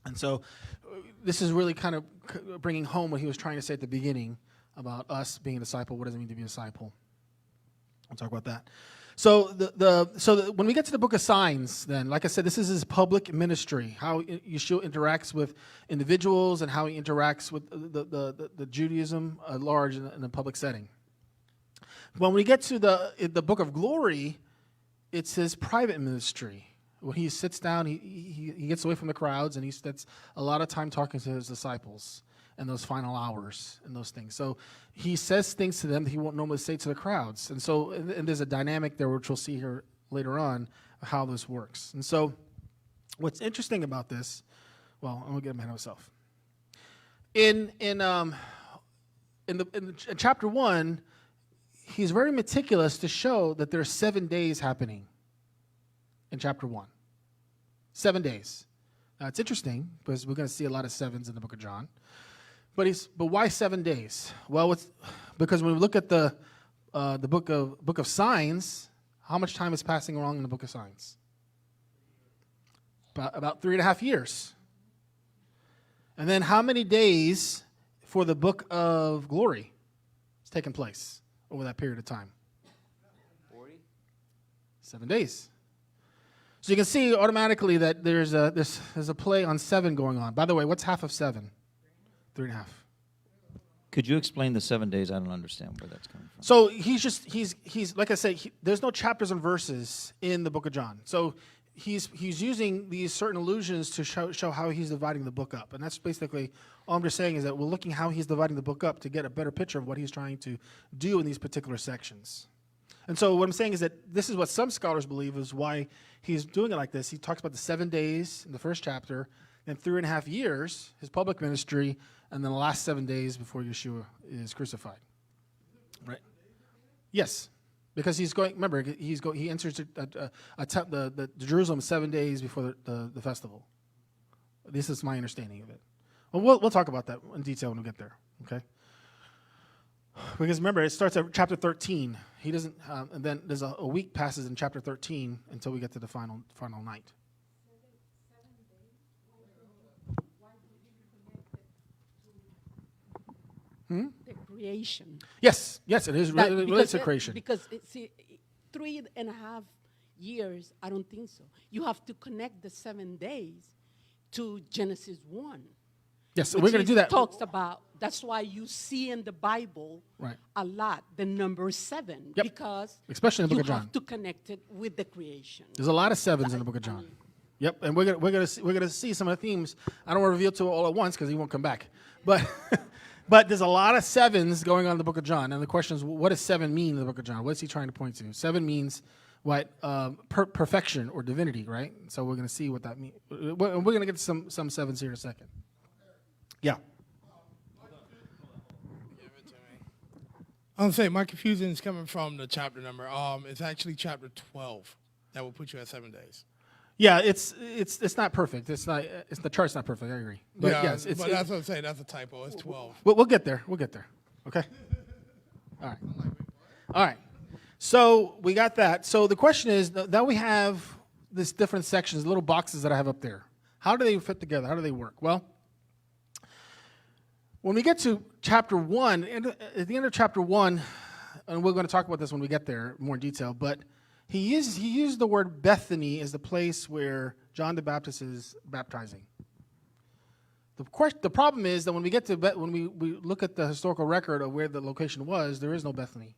And so this is really kind of bringing home what he was trying to say at the beginning about us being a disciple. What does it mean to be a disciple? We'll talk about that. So when we get to the book of signs, then, like I said, this is his public ministry, how Yeshua interacts with individuals and how he interacts with the Judaism at large in a public setting. When we get to the book of glory, it's his private ministry. When he sits down, he gets away from the crowds, and he spends a lot of time talking to his disciples in those final hours and those things. So he says things to them that he won't normally say to the crowds. And so and there's a dynamic there, which we'll see here later on, of how this works. And so what's interesting about this, well, I'm going to get ahead of myself. In chapter 1, he's very meticulous to show that there's 7 days happening in chapter 1. 7 days. Now, it's interesting because we're going to see a lot of sevens in the book of John. But why 7 days? Well, because when we look at the book of signs, how much time is passing along in the book of signs? About 3.5 years. And then how many days for the book of glory is taking place over that period of time? 40. 7 days. So you can see automatically that there's a play on 7 going on. By the way, what's half of 7? 3.5. Could you explain the 7 days? I don't understand where that's coming from. So he's like I said, there's no chapters and verses in the book of John. So he's using these certain allusions to show how he's dividing the book up. And that's basically all I'm just saying is that we're looking how he's dividing the book up to get a better picture of what he's trying to do in these particular sections. And so what I'm saying is that this is what some scholars believe is why he's doing it like this. He talks about the 7 days in the first chapter, then 3.5 years, his public ministry, and then the last 7 days before Yeshua is crucified. Right? Yes. Because he's going, remember, he enters the Jerusalem 7 days before the festival. This is my understanding of it. Well, we'll talk about that in detail when we get there, okay? Because remember, it starts at chapter 13. He doesn't, and then there's a week passes in chapter 13 until we get to the final night. The creation. Yes, it is related to creation. Because 3.5 years, I don't think so. You have to connect the 7 days to Genesis 1. Yes, so we're going to do that. Talks about, that's why you see in the Bible a lot the number 7. Yep. Because especially in the book of John. You have to connect it with the creation. There's a lot of 7s in the book of John. Yep, and we're gonna see some of the themes. I don't want to reveal to it all at once because he won't come back. But but there's a lot of 7s going on in the book of John, and the question is, what does 7 mean in the book of John? What is he trying to point to? 7 means what? Perfection or divinity, right? So we're gonna see what that means. We're gonna get to some 7s here in a second. Yeah. I'm saying my confusion is coming from the chapter number. It's actually chapter 12 that will put you at 7 days. Yeah, it's not perfect. The chart's not perfect. I agree. But yeah, yes, but that's what I'm saying. That's a typo. It's 12. We'll get there. We'll get there. Okay. All right. So we got that. So the question is, now we have these different sections, little boxes that I have up there. How do they fit together? How do they work? Well, when we get to chapter 1, at the end of chapter 1, and we're going to talk about this when we get there more in detail, but he used the word Bethany as the place where John the Baptist is baptizing. The problem is that when we get to when we look at the historical record of where the location was, there is no Bethany.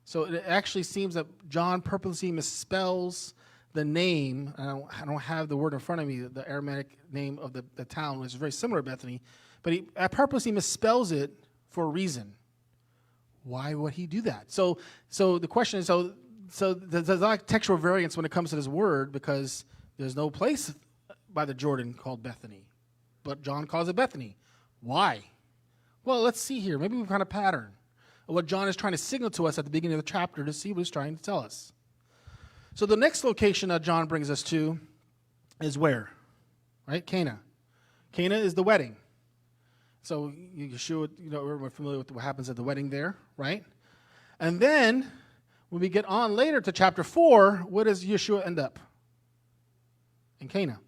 So it actually seems that John purposely misspells the name. I don't have the word in front of me, the Aramaic name of the town, which is very similar to Bethany, but he purposely misspells it for a reason. Why would he do that? So the question is, so there's a lot of textual variance when it comes to this word, because there's no place by the Jordan called Bethany, but John calls it Bethany. Why? Well, let's see here. Maybe we've got a pattern of what John is trying to signal to us at the beginning of the chapter to see what he's trying to tell us. So the next location that John brings us to is where? Right? Cana. Cana is the wedding. So Yeshua, we're familiar with what happens at the wedding there, right? And then when we get on later to chapter 4, where does Yeshua end up? In Cana.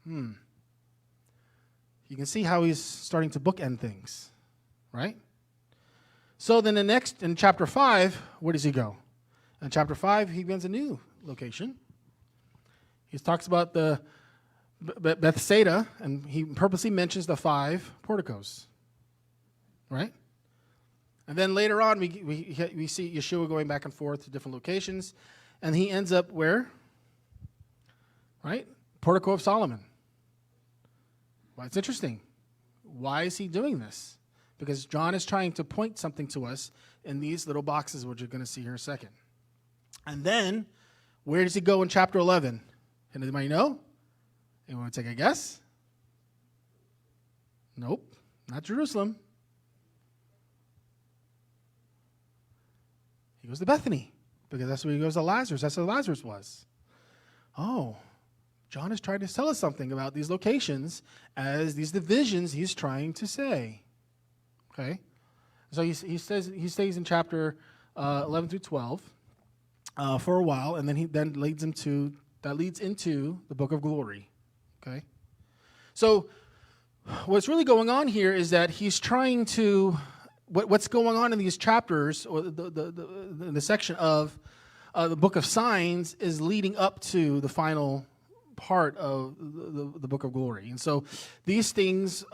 You can see how he's starting to bookend things, right? So then in chapter 5, where does he go? In chapter 5, he begins a new location. He talks about the Bethsaida, and he purposely mentions the 5 porticos, right? And then later on, we see Yeshua going back and forth to different locations, and he ends up where? Right? Portico of Solomon. Well, it's interesting. Why is he doing this? Because John is trying to point something to us in these little boxes, which you're going to see here in a second. And then, where does he go in chapter 11? Anybody know? Anyone want to take a guess? Nope, not Jerusalem. He goes to Bethany, because that's where he goes to Lazarus. That's where Lazarus was. Oh, John is trying to tell us something about these locations as these divisions he's trying to say. Okay? So he stays in chapter 11 through 12 for a while, and then leads into the book of glory. Okay? So what's really going on here is that he's trying to, what's going on in these chapters, or the section of the book of signs, is leading up to the final part of the book of glory. And so these things,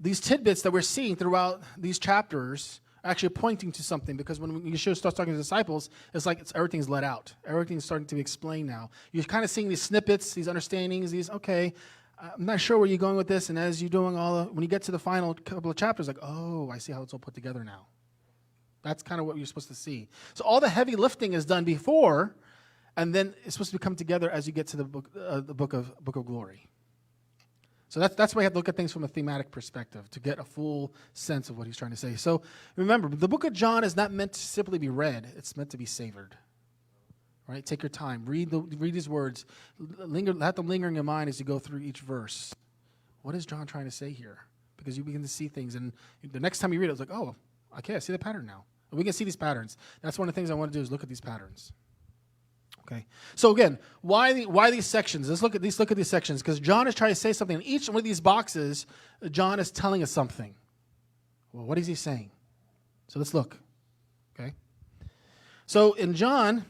these tidbits that we're seeing throughout these chapters are actually pointing to something, because when Yeshua starts talking to the disciples, it's like everything's let out. Everything's starting to be explained now. You're kind of seeing these snippets, these understandings, I'm not sure where you're going with this, and as you're doing when you get to the final couple of chapters, like, oh, I see how it's all put together now. That's kind of what you're supposed to see. So all the heavy lifting is done before, and then it's supposed to come together as you get to the book of glory. So that's why you have to look at things from a thematic perspective to get a full sense of what he's trying to say. So remember, the book of John is not meant to simply be read; it's meant to be savored. Right? Take your time, read these words, let them linger in your mind as you go through each verse. What is John trying to say here? Because you begin to see things, and the next time you read it, it's like, oh, okay, I see the pattern now. And we can see these patterns. That's one of the things I want to do is look at these patterns. Okay. So again, why these sections? Let's look at these sections, because John is trying to say something. In each one of these boxes, John is telling us something. Well, what is he saying? So let's look. Okay. So in John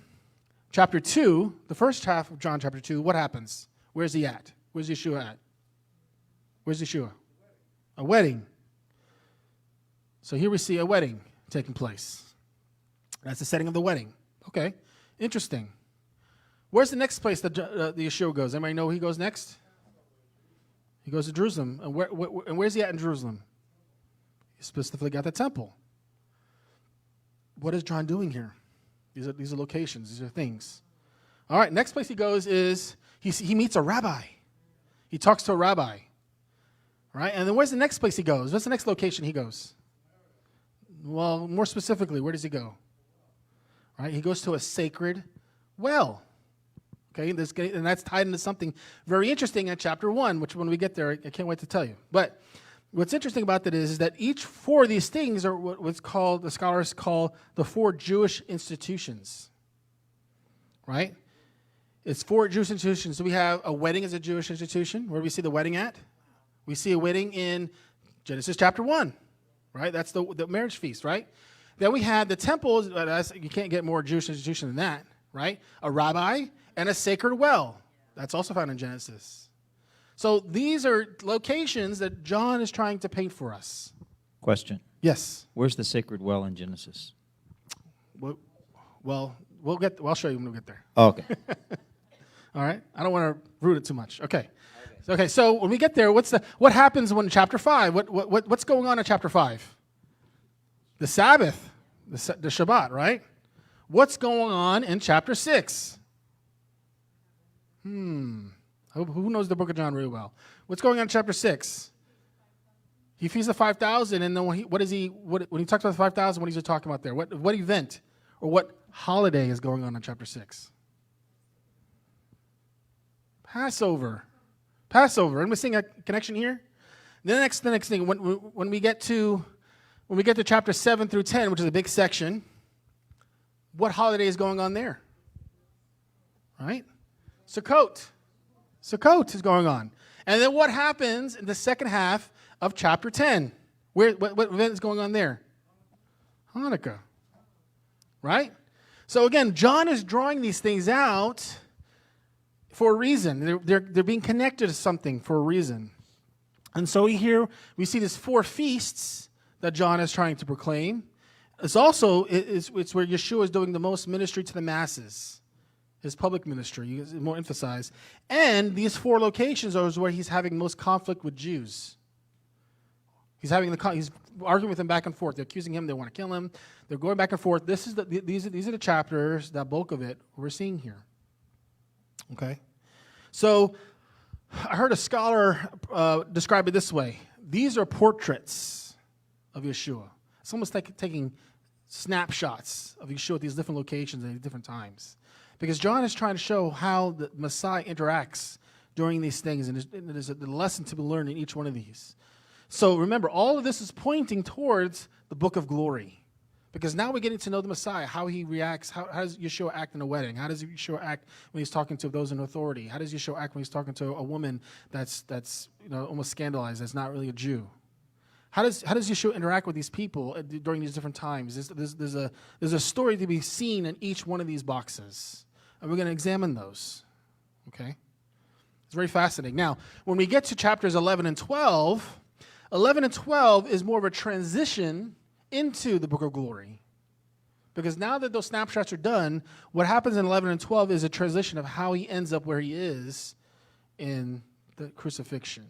chapter 2, the first half of John chapter 2, what happens? Where's he at? Where's Yeshua at? Where's Yeshua? A wedding. So here we see a wedding taking place. That's the setting of the wedding. Okay. Interesting. Where's the next place that the Yeshua goes? Anybody know where he goes next? He goes to Jerusalem. And where's he at in Jerusalem? He specifically got the temple. What is John doing here? These are locations. These are things. All right, next place he goes is he meets a rabbi. He talks to a rabbi. Right? And then where's the next place he goes? What's the next location he goes? Well, more specifically, where does he go? Right? He goes to a sacred well. Okay, and that's tied into something very interesting in chapter 1, which when we get there, I can't wait to tell you. But what's interesting about that is that each 4 of these things are what's called, the scholars call the 4 Jewish institutions. Right? It's 4 Jewish institutions. So we have a wedding as a Jewish institution. Where do we see the wedding at? We see a wedding in Genesis chapter 1. Right? That's the marriage feast, right? Then we have the temple. You can't get more Jewish institution than that, right? A rabbi and a sacred well. That's also found in Genesis. So these are locations that John is trying to paint for us. Question. Yes. Where's the sacred well in Genesis? Well, I'll show you when we get there. Oh, okay. All right. I don't want to root it too much. Okay. Okay. So when we get there, what happens when chapter 5? What's going on in chapter 5? The Sabbath, the Shabbat, right? What's going on in chapter 6? Who knows the book of John really well? What's going on in chapter 6? He feeds the 5,000, and then when he talks about the 5,000, what is he talking about there? What event or what holiday is going on in chapter 6? Passover. Am I seeing a connection here? The next thing, when we get to chapter 7 through 10, which is a big section, what holiday is going on there? Right? Sukkot is going on. And then what happens in the second half of chapter 10? What event is going on there? Hanukkah. Right? So again, John is drawing these things out for a reason. They're being connected to something for a reason. And so here we see these 4 feasts that John is trying to proclaim. It's also it's where Yeshua is doing the most ministry to the masses. His public ministry is more emphasized. And these 4 locations are where he's having most conflict with Jews. He's arguing with them back and forth. They're accusing him. They want to kill him. They're going back and forth. These are the chapters, that bulk of it, we're seeing here. Okay? So I heard a scholar describe it this way. These are portraits of Yeshua. It's almost like taking snapshots of Yeshua at these different locations at different times. Because John is trying to show how the Messiah interacts during these things, and there's a lesson to be learned in each one of these. So remember, all of this is pointing towards the book of glory. Because now we're getting to know the Messiah, how he reacts. How does Yeshua act in a wedding? How does Yeshua act when he's talking to those in authority? How does Yeshua act when he's talking to a woman that's almost scandalized, that's not really a Jew? How does Yeshua interact with these people during these different times? There's a story to be seen in each one of these boxes. And we're going to examine those. Okay? It's very fascinating. Now, when we get to chapters 11 and 12, 11 and 12 is more of a transition into the book of glory. Because now that those snapshots are done, what happens in 11 and 12 is a transition of how he ends up where he is in the crucifixion.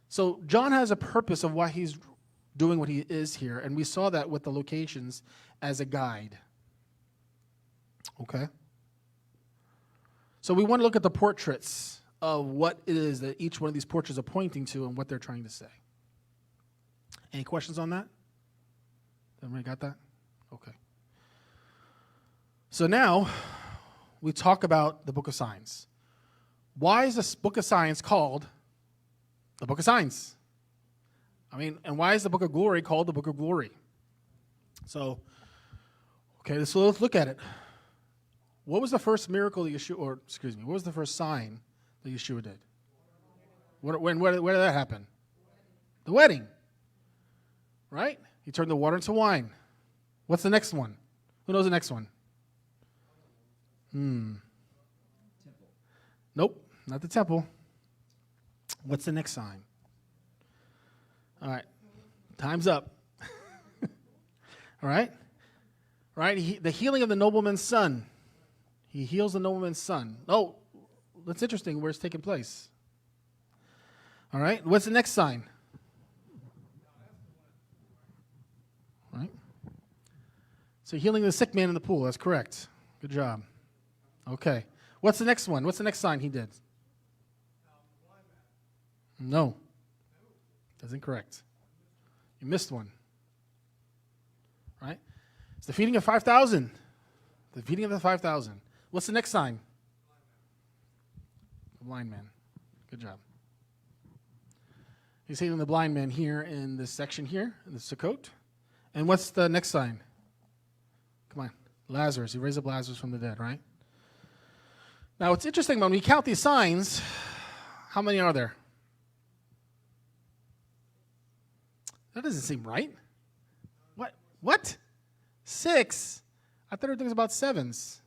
So John has a purpose of why he's doing what he is here, and we saw that with the locations as a guide. Okay? So we want to look at the portraits of what it is that each one of these portraits are pointing to and what they're trying to say. Any questions on that? Everybody got that? Okay. So now we talk about the book of signs. Why is this book of signs called the book of signs? And why is the book of glory called the book of glory? So, okay, so let's look at it. What was the first miracle that what was the first sign that Yeshua did? Where did that happen? The wedding. Right? He turned the water into wine. What's the next one? Who knows the next one? Temple. Nope, not the temple. What's the next sign? All right, time's up. All right? The healing of the nobleman's son. He heals the nobleman's son. Oh, that's interesting where it's taking place. All right, what's the next sign? Right? So healing the sick man in the pool, that's correct. Good job. Okay. What's the next one? What's the next sign he did? No. That's incorrect. You missed one. Right? It's the feeding of 5,000. The feeding of the 5,000. What's the next sign? The blind man. Good job. He's healing the blind man here in this section here, in the Sukkot. And what's the next sign? Come on. Lazarus. He raised up Lazarus from the dead, right? Now, it's interesting, when we count these signs, how many are there? That doesn't seem right. What? 6? I thought everything was about 7s.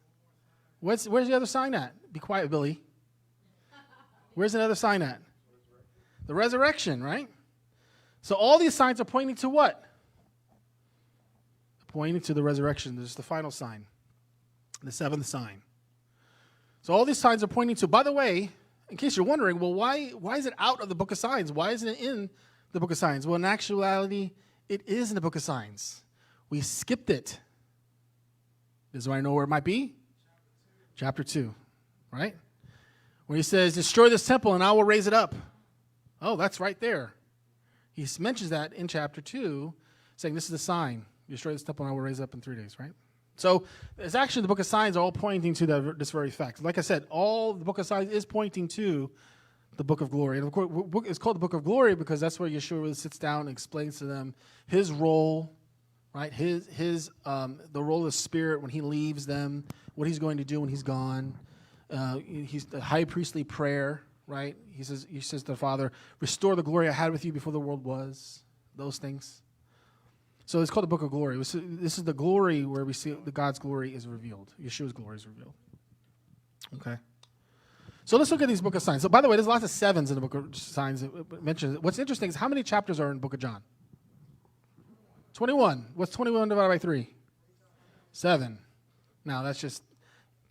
Where's the other sign at? Be quiet, Billy. Where's another sign at? The resurrection, right? So all these signs are pointing to what? Pointing to the resurrection. This is the final sign, the seventh sign. So all these signs are pointing to, by the way, in case you're wondering, well, why is it out of the book of signs? Why isn't it in the book of signs? Well, in actuality, it is in the book of signs. We skipped it. Does anybody know where it might be? Chapter 2, right? When he says, destroy this temple and I will raise it up. Oh, that's right there. He mentions that in chapter 2, saying this is the sign. Destroy this temple and I will raise it up in 3 days, right? So it's actually the book of signs are all pointing to this very fact. Like I said, all the book of signs is pointing to the book of glory. And of course, it's called the book of glory because that's where Yeshua really sits down and explains to them his role, right? The role of the Spirit when he leaves them, what he's going to do when he's gone. He's the high priestly prayer, right? He says to the Father, restore the glory I had with you before the world was. Those things. So it's called the book of glory. This is the glory where we see God's glory is revealed. Yeshua's glory is revealed. Okay. So let's look at these book of signs. So by the way, there's lots of sevens in the book of signs. What's interesting is how many chapters are in the book of John? 21. What's 21 divided by 3? 7. Now that's just,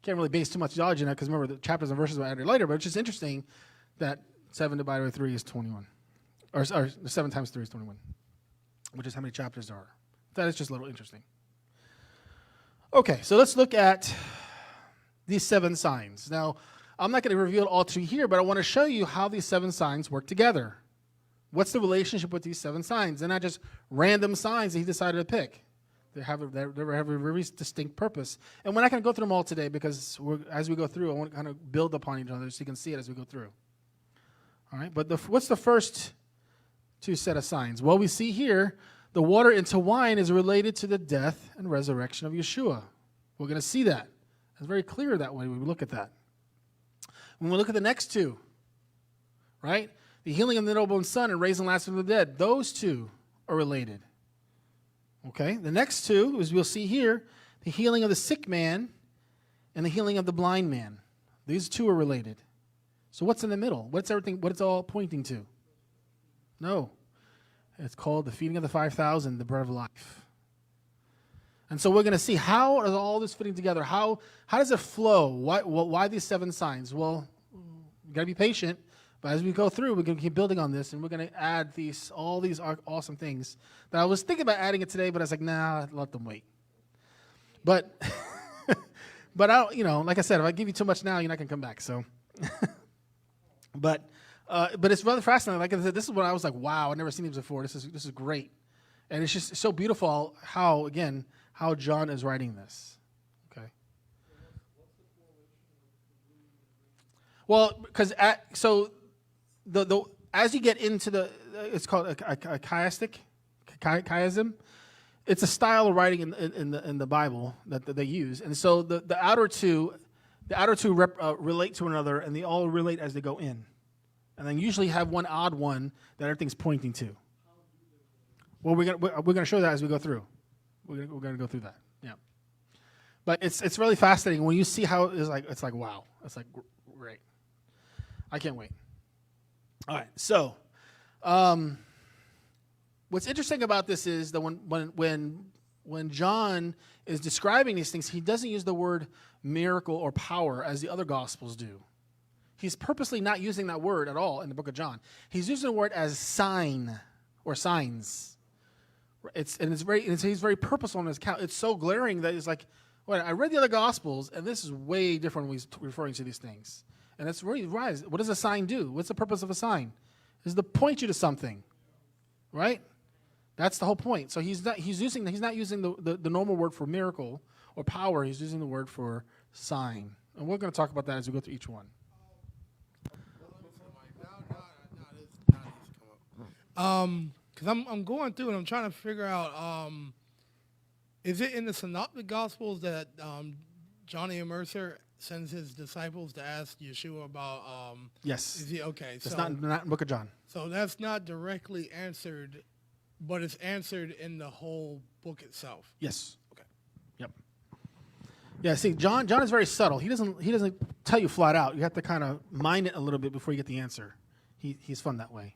can't really base too much theology on that because remember the chapters and verses were added later, but it's just interesting that 7 divided by 3 is 21. Or 7 times 3 is 21. Which is how many chapters there are. That is just a little interesting. Okay, so let's look at these 7 signs. Now, I'm not going to reveal it all to you here, but I want to show you how these 7 signs work together. What's the relationship with these 7 signs? They're not just random signs that he decided to pick. They have a very distinct purpose. And we're not going to go through them all today because as we go through, I want to kind of build upon each other so you can see it as we go through. All right, but what's the first 2 set of signs? Well, we see here the water into wine is related to the death and resurrection of Yeshua. We're going to see that. It's very clear that way when we look at that. When we look at the next 2, right? The healing of the nobleborn son and raising Lazarus from the dead. Those 2 are related. Okay? The next 2, as we'll see here, the healing of the sick man and the healing of the blind man. These 2 are related. So what's in the middle? What it's all pointing to? No. It's called the feeding of the 5,000, the bread of life. And so we're going to see how is all this fitting together. How does it flow? Why these 7 signs? Well, you got to be patient. But as we go through, we're going to keep building on this, and we're going to add all these awesome things that I was thinking about adding it today, but I was like, nah, let them wait. But, but like I said, if I give you too much now, you're not going to come back. So, but it's rather fascinating. Like I said, this is what I was like, wow, I've never seen these before. This is great, and it's just so beautiful how John is writing this. Okay. Well, because as you get into it's called a chiasm. It's a style of writing in the Bible that they use, and so the outer two relate to one another, and they all relate as they go in, and then usually have one odd one that everything's pointing to. Well, we're gonna show that as we go through. We're gonna go through that. Yeah, but it's really fascinating when you see how it's like wow, it's like great. I can't wait. All right, so what's interesting about this is that when John is describing these things, he doesn't use the word miracle or power as the other Gospels do. He's purposely not using that word at all in the book of John. He's using the word as sign or signs. He's very purposeful in his account. It's so glaring that he's like, wait, I read the other Gospels, and this is way different when he's referring to these things. And that's really right. What does a sign do? What's the purpose of a sign? It's to point you to something, right? That's the whole point. So he's not using the normal word for miracle or power. He's using the word for sign, and we're going to talk about that as we go through each one. Because I'm going through and I'm trying to figure out, is it in the Synoptic Gospels that Johnny and Mercer sends his disciples to ask Yeshua about? Yes. Is he okay? It's not in the book of John. So that's not directly answered, but it's answered in the whole book itself. Yes. Okay. Yep. Yeah, see, John is very subtle. He doesn't tell you flat out. You have to kind of mind it a little bit before you get the answer. He's fun that way.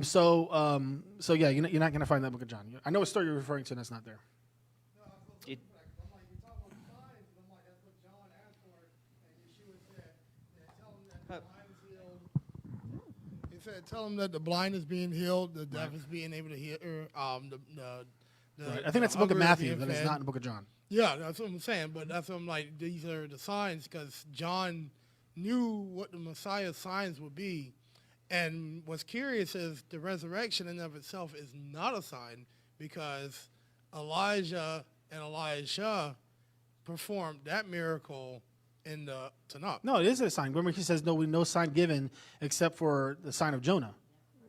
So yeah, you're not going to find that book of John. I know what story you're referring to, and that's not there. It- He said, "Tell him that the blind is being healed, the deaf is being able to hear." The Right. I think that's the book of hunger is Matthew, being but it's fed. not in the book of John. Yeah, that's what I'm saying. But that's what I'm like. These are the signs because John knew what the Messiah's signs would be, and what's curious is the resurrection in and of itself is not a sign because Elijah and Elisha performed that miracle in the Tanakh. No, it is a sign. Remember, he says no sign given except for the sign of Jonah,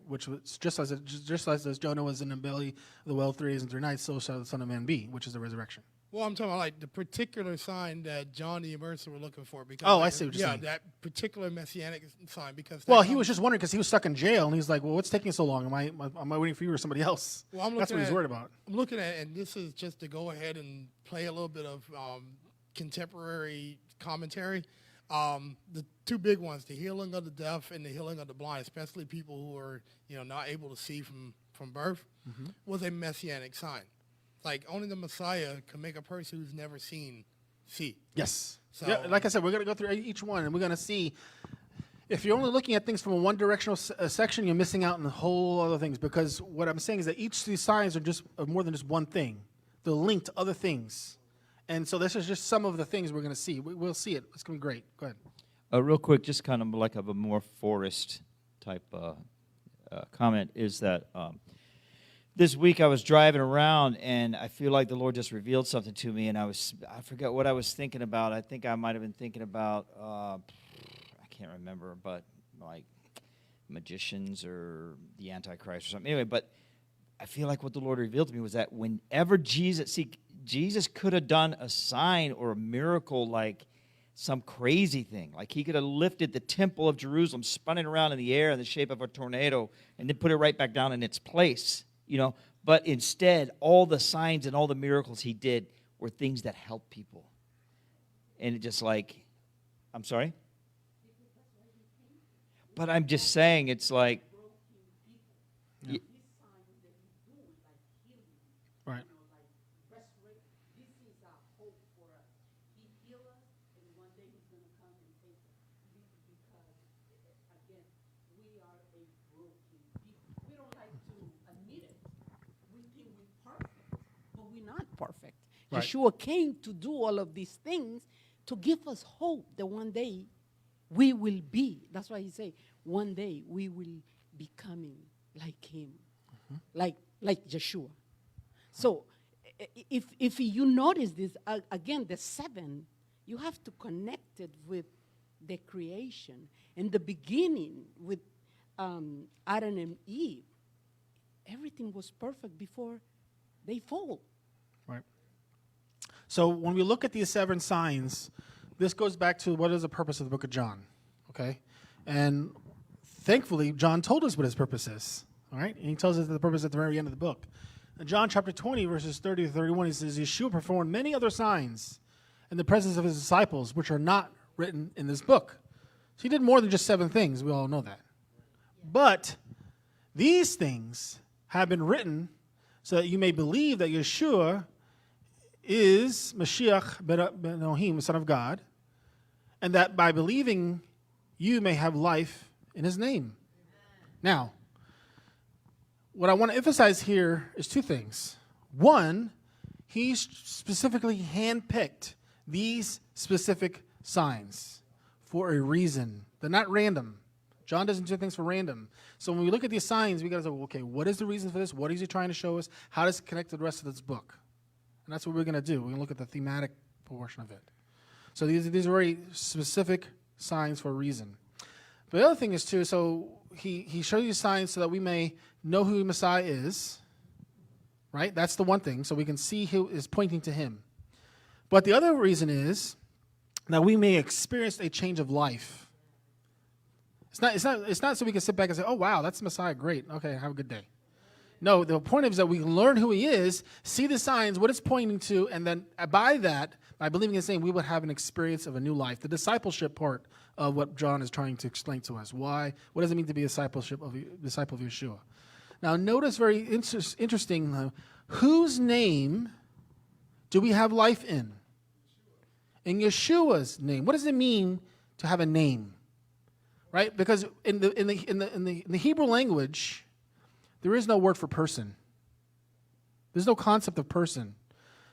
which was just as Jonah was in the belly of the whale 3 days and 3 nights, so shall the Son of Man be, which is the resurrection. Well, I'm talking about like the particular sign that John the Immerser were looking for. Because Oh, I see what you're saying. Yeah, that particular messianic sign. Because Well, he was just wondering because he was stuck in jail, and he's like, "Well, what's taking so long? Am I waiting for you or somebody else?" Well, That's what he's worried about. I'm looking at, and this is just to go ahead and play a little bit of contemporary commentary. The two big ones: the healing of the deaf and the healing of the blind, especially people who are not able to see from birth, was a messianic sign. Like only the Messiah can make a person who's never seen see. Yes. So- Yeah, like I said, we're going to go through each one, and we're going to see. If you're only looking at things from a one-directional section, you're missing out on the whole other things. Because what I'm saying is that each of these signs are more than just one thing. They're linked to other things. And so this is just some of the things we're going to see. We'll see it. It's going to be great. Go ahead. Real quick, just kind of like of a more forest type comment is that this week I was driving around and I feel like the Lord just revealed something to me, and I forgot what I was thinking about. I think I might have been thinking about I can't remember, but like magicians or the Antichrist or something. Anyway, but I feel like what the Lord revealed to me was that whenever Jesus could have done a sign or a miracle like some crazy thing. Like he could have lifted the temple of Jerusalem, spun it around in the air in the shape of a tornado, and then put it right back down in its place, But instead, all the signs and all the miracles he did were things that helped people. And it just like, I'm sorry? But I'm just saying, it's like, Right. Perfect. Right. Yeshua came to do all of these things to give us hope that one day we will be. That's why he say, one day we will be coming like him, like Yeshua. So if you notice this, again, the 7, you have to connect it with the creation. In the beginning with Adam and Eve, everything was perfect before they fall. Right. So when we look at these 7 signs, this goes back to what is the purpose of the book of John, okay? And thankfully, John told us what his purpose is, all right? And he tells us the purpose at the very end of the book. In John chapter 20, verses 30 to 31, he says, Yeshua performed many other signs in the presence of his disciples, which are not written in this book. So he did more than just 7 things. We all know that. But these things have been written so that you may believe that Yeshua is Mashiach ben Elohim, Son of God, and that by believing you may have life in his name. Now, what I want to emphasize here is 2 things. One, he specifically handpicked these specific signs for a reason. They're not random. John doesn't do things for random. So when we look at these signs, we got to say, okay, what is the reason for this? What is he trying to show us? How does it connect to the rest of this book? And that's what we're going to do. We're going to look at the thematic portion of it. So these are very specific signs for a reason. But the other thing is, too, so he shows you signs so that we may know who Messiah is, right? That's the one thing, so we can see who is pointing to him. But the other reason is that we may experience a change of life. It's not so we can sit back and say, oh, wow, that's Messiah, great. Okay, have a good day. No, the point is that we can learn who he is, see the signs, what it's pointing to, and then by that, by believing his name, we would have an experience of a new life. The discipleship part of what John is trying to explain to us. Why? What does it mean to be a disciple of Yeshua? Now, notice very interesting, whose name do we have life in? In Yeshua's name. What does it mean to have a name? Right? Because in the Hebrew language, there is no word for person. There's no concept of person.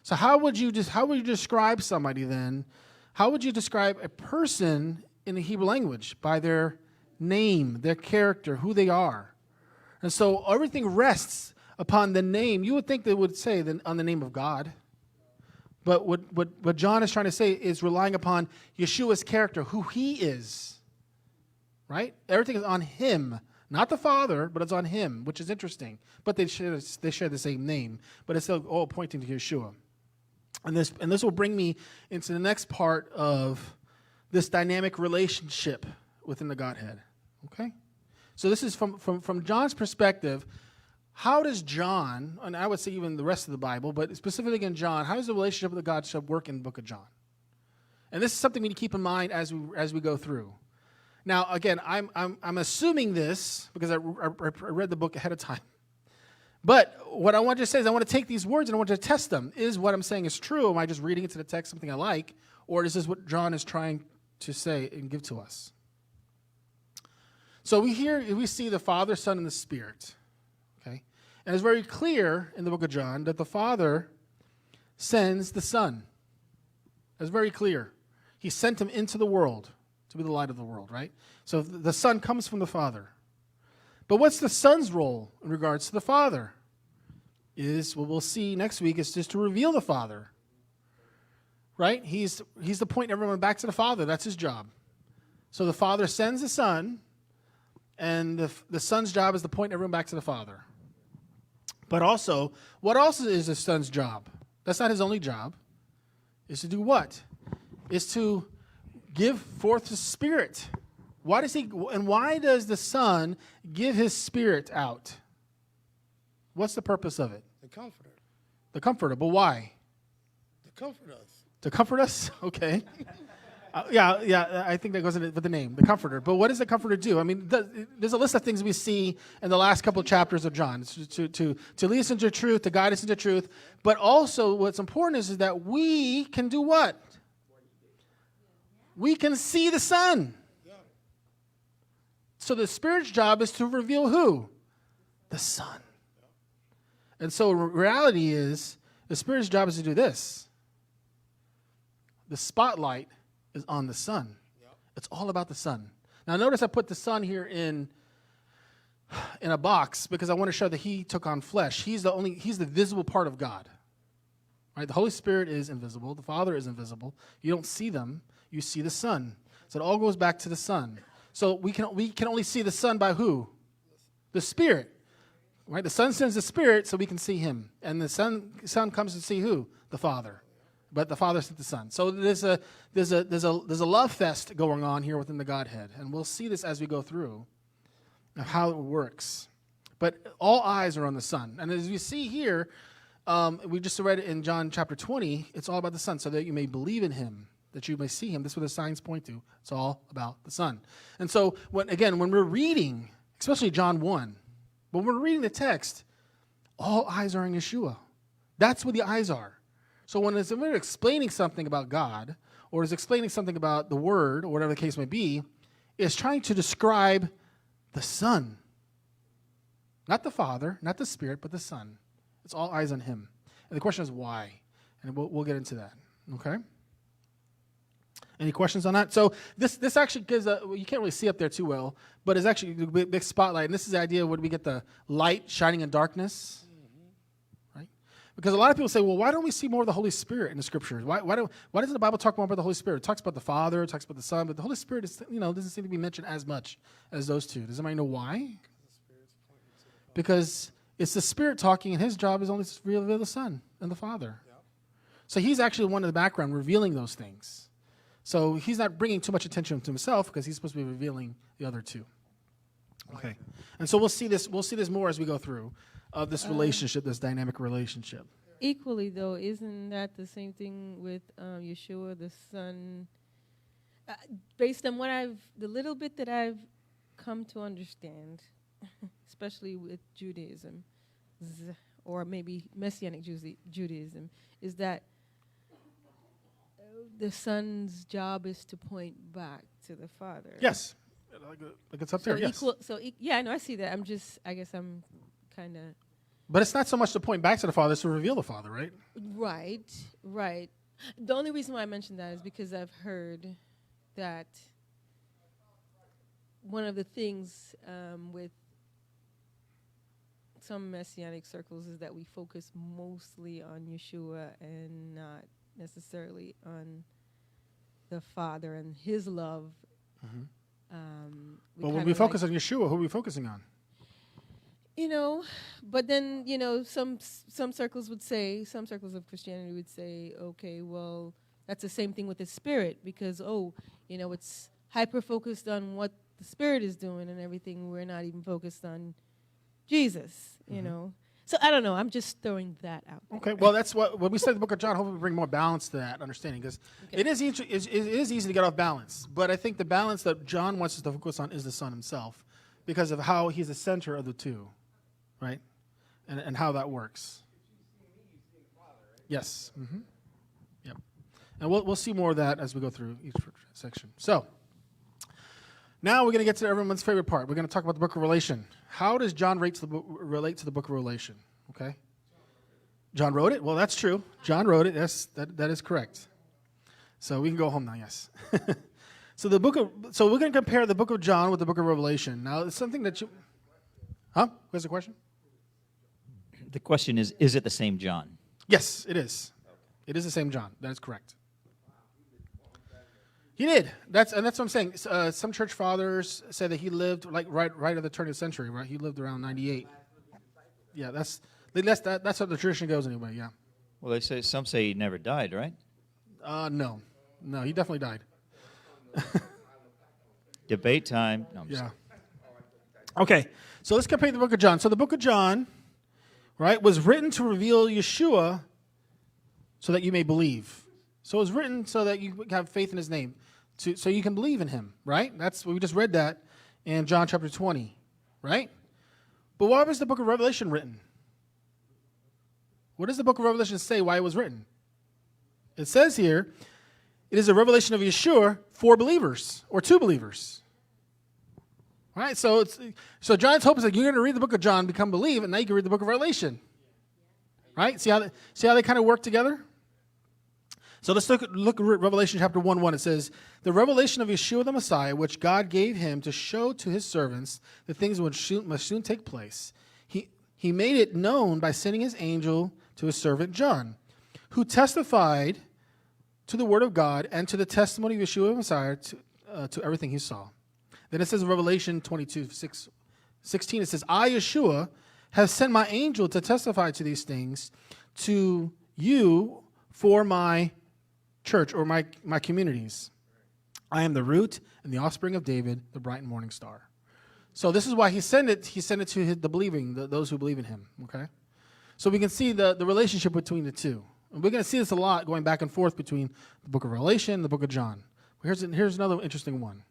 So how would you describe somebody then? How would you describe a person in the Hebrew language? By their name, their character, who they are. And so everything rests upon the name. You would think they would say on the name of God. But what John is trying to say is relying upon Yeshua's character, who he is. Right? Everything is on him. Not the Father, but it's on him, which is interesting. But they share the same name. But it's all pointing to Yeshua. And this will bring me into the next part of this dynamic relationship within the Godhead. Okay? So this is from John's perspective. How does John, and I would say even the rest of the Bible, but specifically in John, how does the relationship with the Godhead work in the book of John? And this is something we need to keep in mind as we go through. Now, again, I'm assuming this because I read the book ahead of time. But what I want you to say is I want to take these words and I want you to test them. Is what I'm saying is true? Am I just reading into the text something I like? Or is this what John is trying to say and give to us? So we see the Father, Son, and the Spirit. Okay? And it's very clear in the book of John that the Father sends the Son. It's very clear. He sent him into the world to be the light of the world, right? So the Son comes from the Father. But what's the Son's role in regards to the Father? Is what we'll see next week is just to reveal the Father. Right? He's the point everyone back to the Father. That's his job. So the Father sends the Son, and the Son's job is to point everyone back to the Father. But also, what also is the Son's job? That's not his only job. Is to do what? Is to give forth the Spirit. Why does the Son give his Spirit out? What's the purpose of it? The Comforter. The Comforter, but why? To comfort us. To comfort us? Okay. Yeah, I think that goes with the name, the Comforter. But what does the Comforter do? I mean, there's a list of things we see in the last couple of chapters of John. It's to lead us into truth, to guide us into truth. But also what's important is that we can do what? We can see the Son. So the Spirit's job is to reveal who? The Son. And so reality is, the Spirit's job is to do this. The spotlight is on the Son. It's all about the Son. Now notice I put the Son here in a box because I want to show that he took on flesh. He's the visible part of God. Right? The Holy Spirit is invisible. The Father is invisible. You don't see them. You see the Son. So it all goes back to the Son. So we can only see the Son by who? The Spirit. Right? The Son sends the Spirit so we can see him. And the Son comes to see who? The Father. But the Father sent the Son. So there's a love fest going on here within the Godhead. And we'll see this as we go through of how it works. But all eyes are on the Son. And as you see here, we just read it in John chapter 20, it's all about the Son, so that you may believe in him, that you may see him. This is what the signs point to. It's all about the Son. And so, when we're reading, especially John 1, when we're reading the text, all eyes are on Yeshua. That's where the eyes are. So when we're explaining something about God, or is explaining something about the Word, or whatever the case may be, it's trying to describe the Son. Not the Father, not the Spirit, but the Son. It's all eyes on him. And the question is why? And we'll get into that. Okay? Any questions on that? So this actually gives you can't really see up there too well, but it's actually a big spotlight. And this is the idea of when we get the light shining in darkness. Right? Because a lot of people say, well, why don't we see more of the Holy Spirit in the Scriptures? Why doesn't the Bible talk more about the Holy Spirit? It talks about the Father, it talks about the Son, but the Holy Spirit doesn't seem to be mentioned as much as those two. Does anybody know why? Because it's the Spirit talking, and his job is only to reveal the Son and the Father. Yep. So he's actually one in the background revealing those things. So he's not bringing too much attention to himself because he's supposed to be revealing the other two. Okay. And so we'll see this more as we go through of this relationship, this dynamic relationship. Equally, though, isn't that the same thing with Yeshua, the Son? Based on the little bit that I've come to understand, especially with Judaism, or maybe Messianic Judaism, is that the Son's job is to point back to the Father. Yes. Like it's up there, yes. Yeah, I know, I see that. I guess I'm kind of... But it's not so much to point back to the Father, it's to reveal the Father, right? Right. The only reason why I mentioned that is because I've heard that one of the things with some Messianic circles is that we focus mostly on Yeshua and not necessarily on the Father and His love. Mm-hmm. But when we focus on Yeshua, who are we focusing on? But then, some circles of Christianity would say, okay, well, that's the same thing with the Spirit because, it's hyper-focused on what the Spirit is doing and everything. We're not even focused on Jesus, So I don't know. I'm just throwing that out there. Okay, well, that's when we study the book of John, hopefully we bring more balance to that understanding because it is easy to get off balance. But I think the balance that John wants us to focus on is the Son himself because of how he's the center of the two, right? And how that works. Yes. Mm-hmm. Yep. And we'll see more of that as we go through each section. So now we're going to get to everyone's favorite part. We're going to talk about the book of Revelation. How does John relate to the book of Revelation? Okay. John wrote it? Well, that's true. John wrote it. Yes, that is correct. So we can go home now, yes. So we're going to compare the book of John with the book of Revelation. Now, it's something that What's the question? The question is it the same John? Yes, it is. It is the same John. That is correct. He did. That's what I'm saying. Some church fathers say that he lived like right at the turn of the century. Right, he lived around 98. Yeah, that's how the tradition goes anyway. Yeah. Well, some say he never died, right? No, he definitely died. Debate time. No, yeah. Okay, so let's compare the book of John. So the book of John, right, was written to reveal Yeshua, so that you may believe. So it was written so that you have faith in his name, so you can believe in him, right? We just read that in John chapter 20, right? But why was the book of Revelation written? What does the book of Revelation say why it was written? It says here, it is a revelation of Yeshua for believers or to believers. Right? So John's hope is that you're going to read the book of John, believe, and now you can read the book of Revelation. Right? See how they kind of work together? So let's look at Revelation chapter 1:1. It says, the revelation of Yeshua the Messiah, which God gave him to show to his servants the things which must soon take place. He made it known by sending his angel to his servant John, who testified to the word of God and to the testimony of Yeshua the Messiah to everything he saw. Then it says in Revelation 22:16, it says, I, Yeshua, have sent my angel to testify to these things to you for my church or my communities. I am the root and the offspring of David, the bright and morning star. So this is why he sent it to the believing, those who believe in him. Okay, so we can see the relationship between the two. And we're going to see this a lot going back and forth between the book of Revelation and the book of John. Here's another interesting one.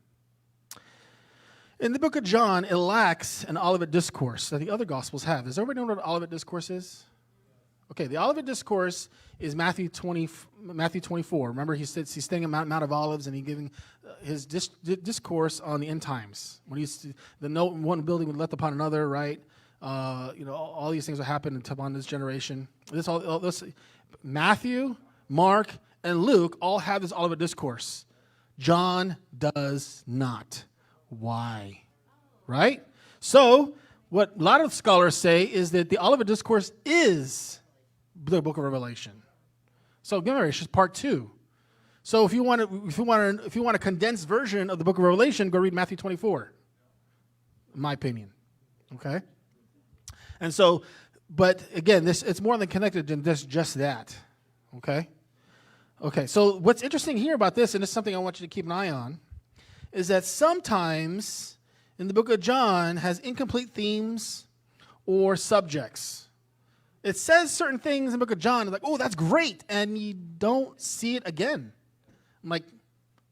In the book of John, it lacks an Olivet discourse that the other Gospels have. Does everybody know what an Olivet discourse is? Okay, the Olivet discourse is Matthew 24. Remember, he's staying at Mount of Olives, and he's giving his discourse on the end times. When one building would let upon another, right? All these things will happen upon this generation. This Matthew, Mark, and Luke all have this Olivet discourse. John does not. Why? Right? So, what a lot of scholars say is that the Olivet discourse is the book of Revelation. So, remember, it's just part 2. So, if you want a condensed version of the book of Revelation, go read Matthew 24. In my opinion. Okay? And so, but again, it's more than connected than just that. Okay? Okay, so what's interesting here about this, and this is something I want you to keep an eye on, is that sometimes in the book of John has incomplete themes or subjects. It says certain things in the book of John, like, oh, that's great, and you don't see it again. I'm like,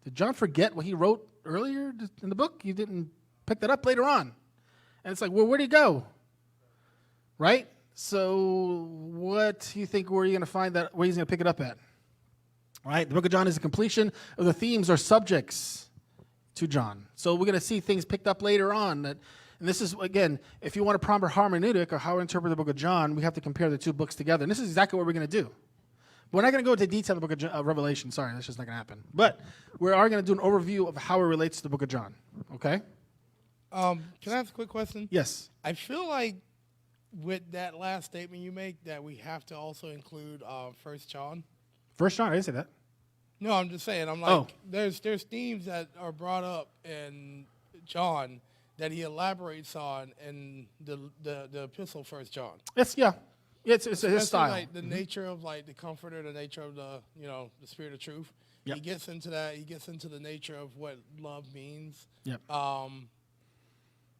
did John forget what he wrote earlier in the book? You didn't pick that up later on. And it's like, well, where'd he go? Right? So what do you think, where are you going to find that, where he's going to pick it up at? Right? The book of John is a completion of the themes or subjects to John. So we're going to see things picked up later on. And this is, again, if you want a proper hermeneutic or how to interpret the book of John, we have to compare the two books together. And this is exactly what we're going to do. We're not going to go into detail of the book of Revelation. Sorry, that's just not going to happen. But we are going to do an overview of how it relates to the book of John. Okay? Can I ask a quick question? Yes. I feel like with that last statement you make that we have to also include 1 John. 1 John, I didn't say that. No, I'm just saying. I'm like, there's themes that are brought up in John that he elaborates on in the epistle 1 John. It's his style. Like the nature of like the comforter, the nature of the the spirit of truth. Yep. He gets into that. He gets into the nature of what love means. Yep.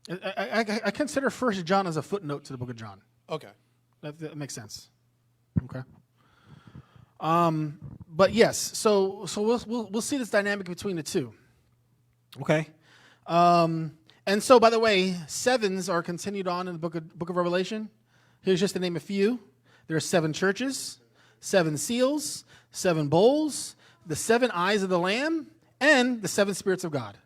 I consider 1 John as a footnote to the book of John. Okay. That makes sense. Okay. But yes, so we'll see this dynamic between the two. Okay. And so, by the way, sevens are continued on in the book of Revelation. Here's just to name a few. There are 7 churches, 7 seals, 7 bowls, the 7 eyes of the Lamb, and the 7 spirits of God.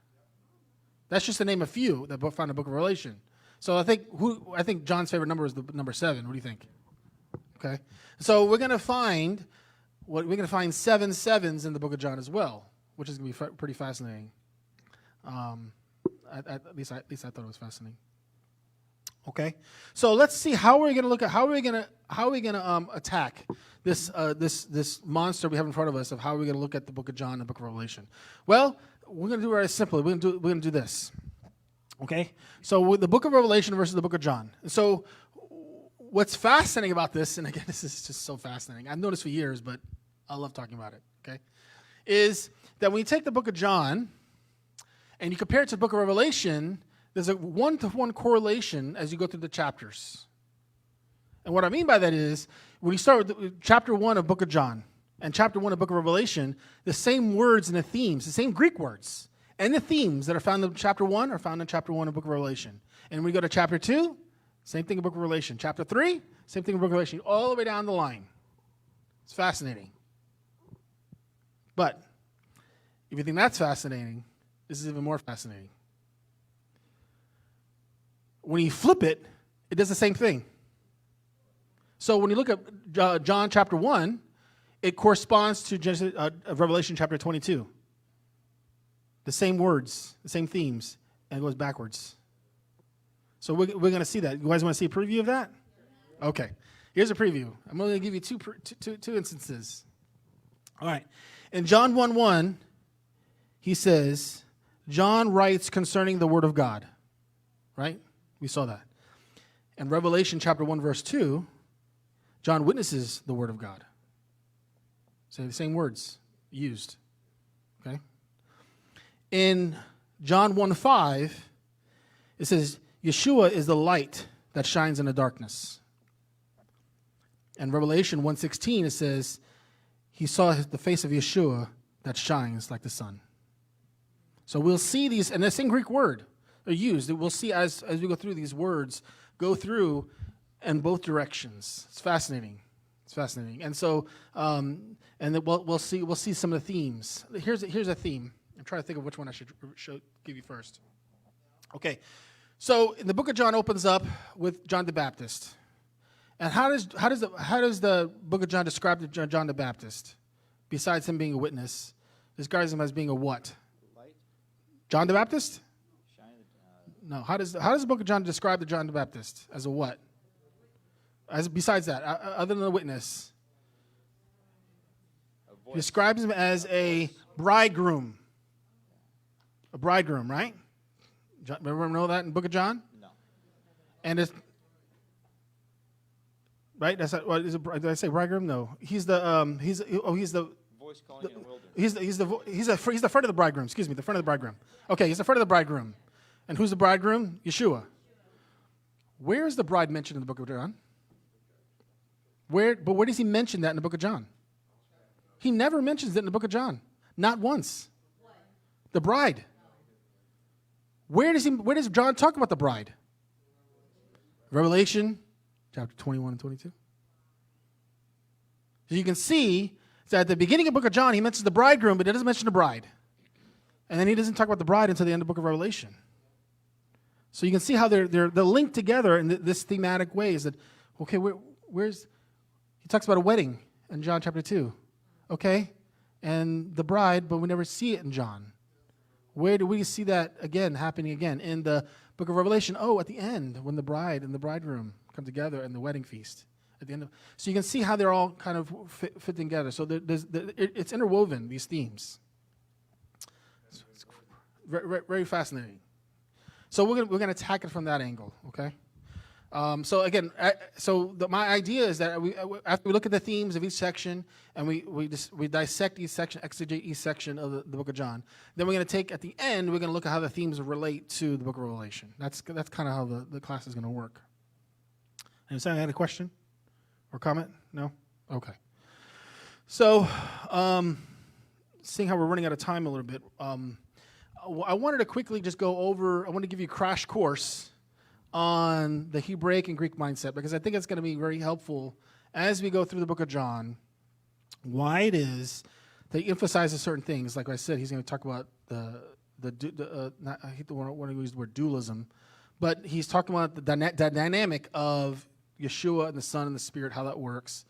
That's just to name a few that found in the book of Revelation. So I think John's favorite number is the number 7. What do you think? Okay. So we're gonna find 7 sevens in the book of John as well, which is gonna be pretty fascinating. At least I thought it was fascinating. Okay, so let's see how we're going to look at how are we going to attack this monster we have in front of us of how we're going to look at the book of John and the book of Revelation. Well, we're going to do it very simply. We're going to do this. Okay, so with the book of Revelation versus the book of John. So what's fascinating about this, and again, this is just so fascinating. I've known this for years, but I love talking about it. Okay, is that when you take the book of John and you compare it to the book of Revelation, there's a 1-to-1 correlation as you go through the chapters. And what I mean by that is, when you start with chapter 1 of book of John and chapter 1 of book of Revelation, the same words and the themes, the same Greek words, and the themes that are found in chapter 1 are found in chapter 1 of book of Revelation. And when we go to chapter 2, same thing in book of Revelation. Chapter 3, same thing in book of Revelation, all the way down the line. It's fascinating. But if you think that's fascinating, this is even more fascinating. When you flip it, it does the same thing. So when you look at John chapter 1, it corresponds to Revelation chapter 22. The same words, the same themes, and it goes backwards. So we're going to see that. You guys want to see a preview of that? Okay. Here's a preview. I'm only going to give you two instances. All right. In John 1:1, he says, John writes concerning the word of God. Right? We saw that. In Revelation chapter 1, verse 2, John witnesses the word of God. So the same words used. Okay? In John 1:5, it says, Yeshua is the light that shines in the darkness. In Revelation 1:16, it says, he saw the face of Yeshua that shines like the sun. So we'll see these, and the same Greek word are used. We'll see as we go through these words, go through in both directions. It's fascinating. It's fascinating. And so, and then we'll see some of the themes. Here's a theme. I'm trying to think of which one I should give you first. Okay. So in the book of John opens up with John the Baptist. And how does the book of John describe John the Baptist? Besides him being a witness, describes him as being a what? Light. John the Baptist? No. How does the book of John describe the John the Baptist as a what? As besides that, other than a witness, he describes him as a bridegroom. A bridegroom, right? Everyone know that in the book of John? No. And it's right. That's not, what, did I say bridegroom? No. He's the voice calling in the wilderness. He's the front of the bridegroom. Excuse me, the front of the bridegroom. Okay, he's the front of the bridegroom. And who's the bridegroom? Yeshua. Where is the bride mentioned in the book of John? Where does he mention that in the book of John? He never mentions it in the book of John. Not once. The bride. Where does John talk about the bride? Revelation chapter 21 and 22. So you can see that at the beginning of the book of John, he mentions the bridegroom, but he doesn't mention the bride. And then he doesn't talk about the bride until the end of the book of Revelation. So you can see how they're linked together in this thematic way. Is that, okay, where's, he talks about a wedding in John chapter 2. Okay, and the bride, but we never see it in John. Where do we see that again, happening again? In the book of Revelation, at the end, when the bride and the bridegroom come together in the wedding feast. At the end so you can see how they're all kind of fit together. So it's interwoven, these themes. It's very, very fascinating. So we're gonna attack it from that angle, okay? So again, my idea is that after we look at the themes of each section and we dissect each section, exegete each section of the book of John, then we're going to take at the end, we're going to look at how the themes relate to the book of Revelation. That's kind of how the class is going to work. Anyone had a question or comment? No? Okay. So, seeing how we're running out of time a little bit, I wanted to quickly just go over, I want to give you a crash course on the Hebraic and Greek mindset, because I think it's going to be very helpful as we go through the book of John, why it is that he emphasizes certain things. Like I said, he's going to talk about I hate to want to use the word dualism, but he's talking about the dynamic of Yeshua and the Son and the Spirit, how that works,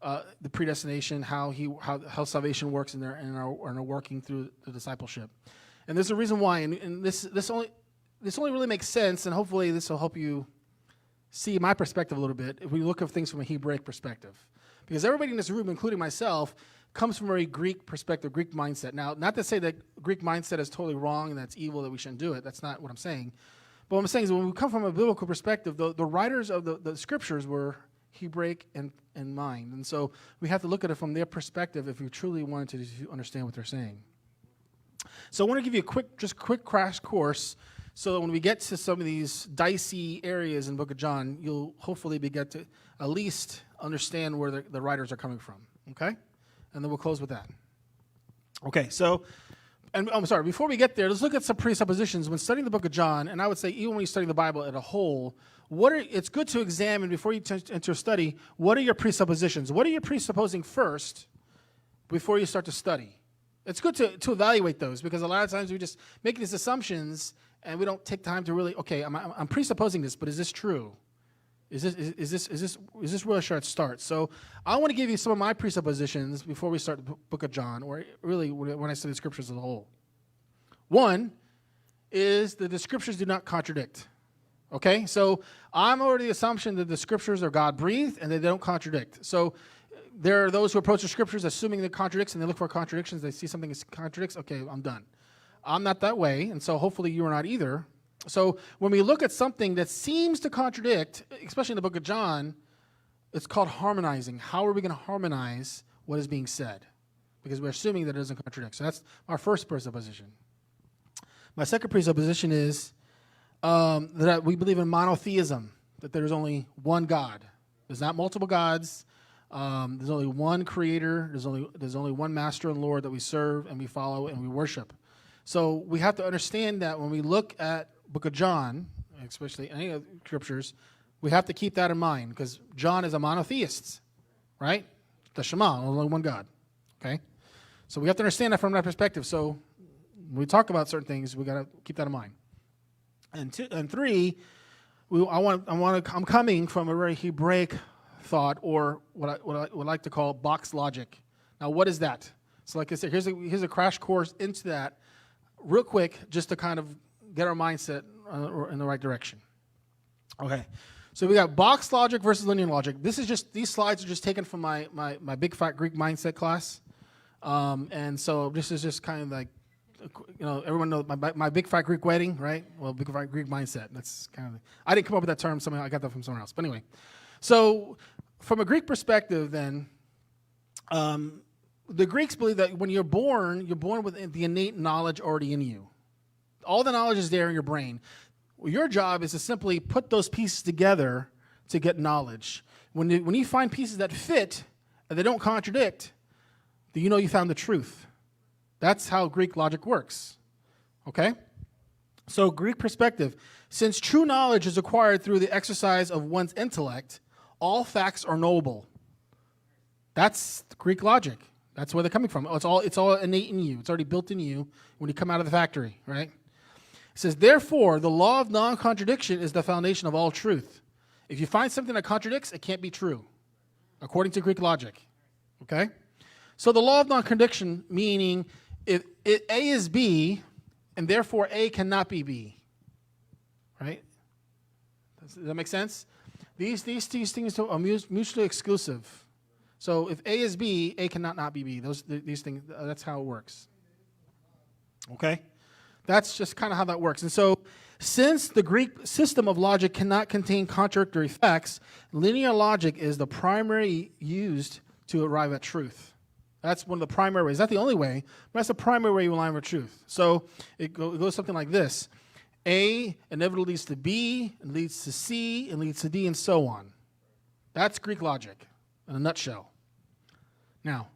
the predestination, how salvation works in our working through the discipleship. And there's a reason why, and this only really makes sense, and hopefully this will help you see my perspective a little bit if we look at things from a Hebraic perspective. Because everybody in this room, including myself, comes from a very Greek perspective, Greek mindset. Now, not to say that Greek mindset is totally wrong and that's evil, that we shouldn't do it. That's not what I'm saying. But what I'm saying is when we come from a biblical perspective, the writers of the scriptures were Hebraic in mind. And so we have to look at it from their perspective if we truly wanted to understand what they're saying. So I want to give you a quick crash course so that when we get to some of these dicey areas in the book of John, you'll hopefully get to at least understand where the writers are coming from, okay? And then we'll close with that. Okay, so, and I'm sorry, before we get there, let's look at some presuppositions. When studying the book of John, and I would say even when you study the Bible as a whole, it's good to examine before you enter a study, what are your presuppositions? What are you presupposing first before you start to study? It's good to evaluate those, because a lot of times we just make these assumptions and we don't take time to really, okay, I'm presupposing this, but is this true? Is this where it starts? So I want to give you some of my presuppositions before we start the book of John, or really when I study the scriptures as a whole. One is that the scriptures do not contradict. Okay, so I'm already the assumption that the scriptures are God-breathed and they don't contradict. So there are those who approach the scriptures assuming it contradicts, and they look for contradictions. They see something that contradicts. Okay, I'm done. I'm not that way, and so hopefully you are not either. So when we look at something that seems to contradict, especially in the book of John, it's called harmonizing. How are we going to harmonize what is being said? Because we're assuming that it doesn't contradict. So that's our first presupposition. My second presupposition is that we believe in monotheism, that there's only one God. There's not multiple gods. There's only one creator. There's only one master and Lord that we serve and we follow and we worship. So we have to understand that when we look at book of John, especially any of the scriptures, we have to keep that in mind, because John is a monotheist, right? The Shema, only one God, okay? So we have to understand that from that perspective. So when we talk about certain things, we got to keep that in mind. And three, I'm coming from a very Hebraic thought, or what I would like to call box logic. Now, what is that? So like I said, here's a crash course into that real quick, just to kind of get our mindset in the right direction. Okay, so we got box logic versus linear logic. These slides are just taken from my Big Fat Greek Mindset class. And so this is just kind of like, everyone knows my Big Fat Greek Wedding, right? Well, Big Fat Greek Mindset. That's kind of, I didn't come up with that term. Somehow I got that from somewhere else. But anyway, so from a Greek perspective then, the Greeks believe that when you're born with the innate knowledge already in you. All the knowledge is there in your brain. Well, your job is to simply put those pieces together to get knowledge. When you find pieces that fit and they don't contradict, then you know you found the truth. That's how Greek logic works. Okay? So Greek perspective. Since true knowledge is acquired through the exercise of one's intellect, all facts are knowable. That's Greek logic. That's where they're coming from. It's all innate in you. It's already built in you when you come out of the factory, right? It says, therefore, the law of non-contradiction is the foundation of all truth. If you find something that contradicts, it can't be true, according to Greek logic. Okay? So the law of non-contradiction, meaning if A is B, and therefore A cannot be B. Right? Does that make sense? These things are mutually exclusive. So if A is B, A cannot not be B. These things, that's how it works. Okay? That's just kind of how that works. And so since the Greek system of logic cannot contain contradictory facts, linear logic is the primary used to arrive at truth. That's one of the primary ways. Not the only way, but that's the primary way you arrive at truth. So it goes something like this. A inevitably leads to B, and leads to C, and leads to D, and so on. That's Greek logic in a nutshell. Now,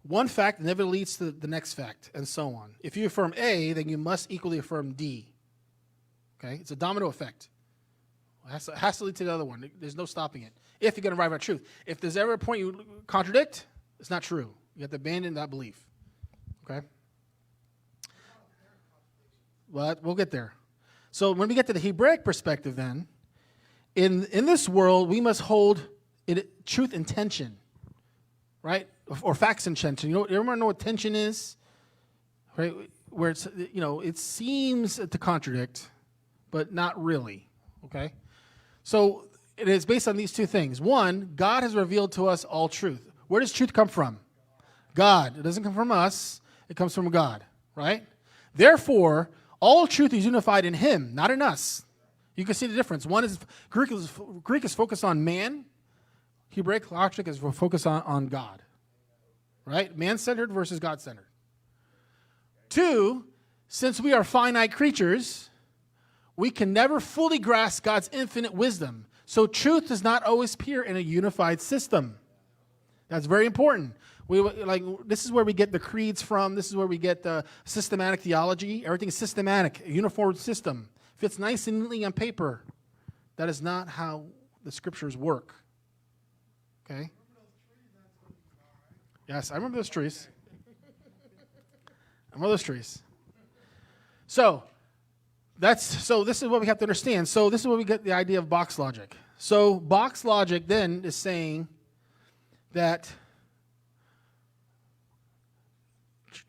one fact inevitably leads to the next fact, and so on. If you affirm A, then you must equally affirm D. Okay? It's a domino effect. It has to lead to the other one. There's no stopping it. If you're going to arrive at truth. If there's ever a point you contradict, it's not true. You have to abandon that belief. Okay? Well, we'll get there. So when we get to the Hebraic perspective then, in this world, we must hold truth in tension, right? Or facts in tension. You everyone know what tension is? Right? Where it's, it seems to contradict, but not really, okay? So it is based on these two things. One, God has revealed to us all truth. Where does truth come from? God. It doesn't come from us. It comes from God, right? Therefore, all truth is unified in Him, not in us. You can see the difference. One is Greek is focused on man. Hebraic logic is focused on God, right? Man-centered versus God-centered. Two, since we are finite creatures, we can never fully grasp God's infinite wisdom. So truth does not always appear in a unified system. That's very important. This is where we get the creeds from. This is where we get the systematic theology. Everything is systematic, a uniform system. Fits nice and neatly on paper. That is not how the scriptures work. Okay? Yes, I remember those trees. I remember those trees. So this is what we have to understand. So this is where we get the idea of box logic. So box logic then is saying that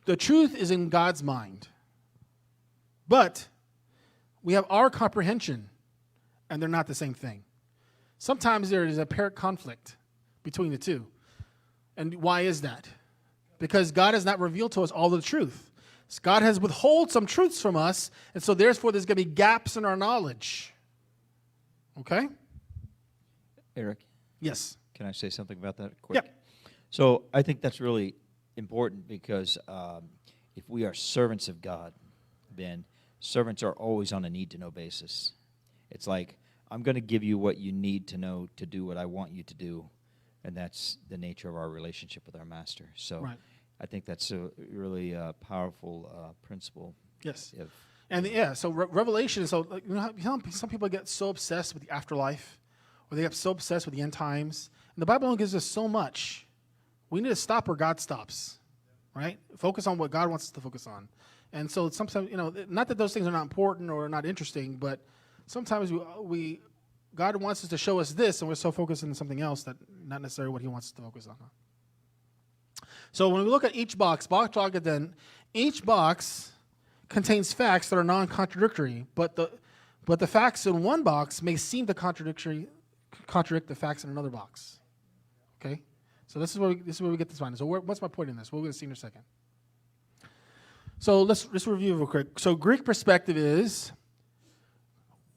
the truth is in God's mind. But we have our comprehension, and they're not the same thing. Sometimes there is apparent conflict between the two. And why is that? Because God has not revealed to us all the truth. God has withheld some truths from us, and so therefore there's going to be gaps in our knowledge. Okay? Eric? Yes. Can I say something about that quick? Yeah. So I think that's really important because if we are servants of God, then servants are always on a need-to-know basis. It's like, I'm going to give you what you need to know to do what I want you to do, and that's the nature of our relationship with our master. So Right. I think that's a really powerful principle. Yes. If, So Revelation, so some people get so obsessed with the afterlife, or they get so obsessed with the end times. And the Bible only gives us so much. We need to stop where God stops, right? Focus on what God wants us to focus on. And so sometimes, not that those things are not important or not interesting, but sometimes God wants us to show us this, and we're so focused on something else that not necessarily what He wants us to focus on. So when we look at each box logic, then each box contains facts that are non-contradictory, but the facts in one box may seem to contradict the facts in another box. Okay, so this is where we get this one. So what's my point in this? We're going to see in a second. So let's review real quick. So Greek perspective is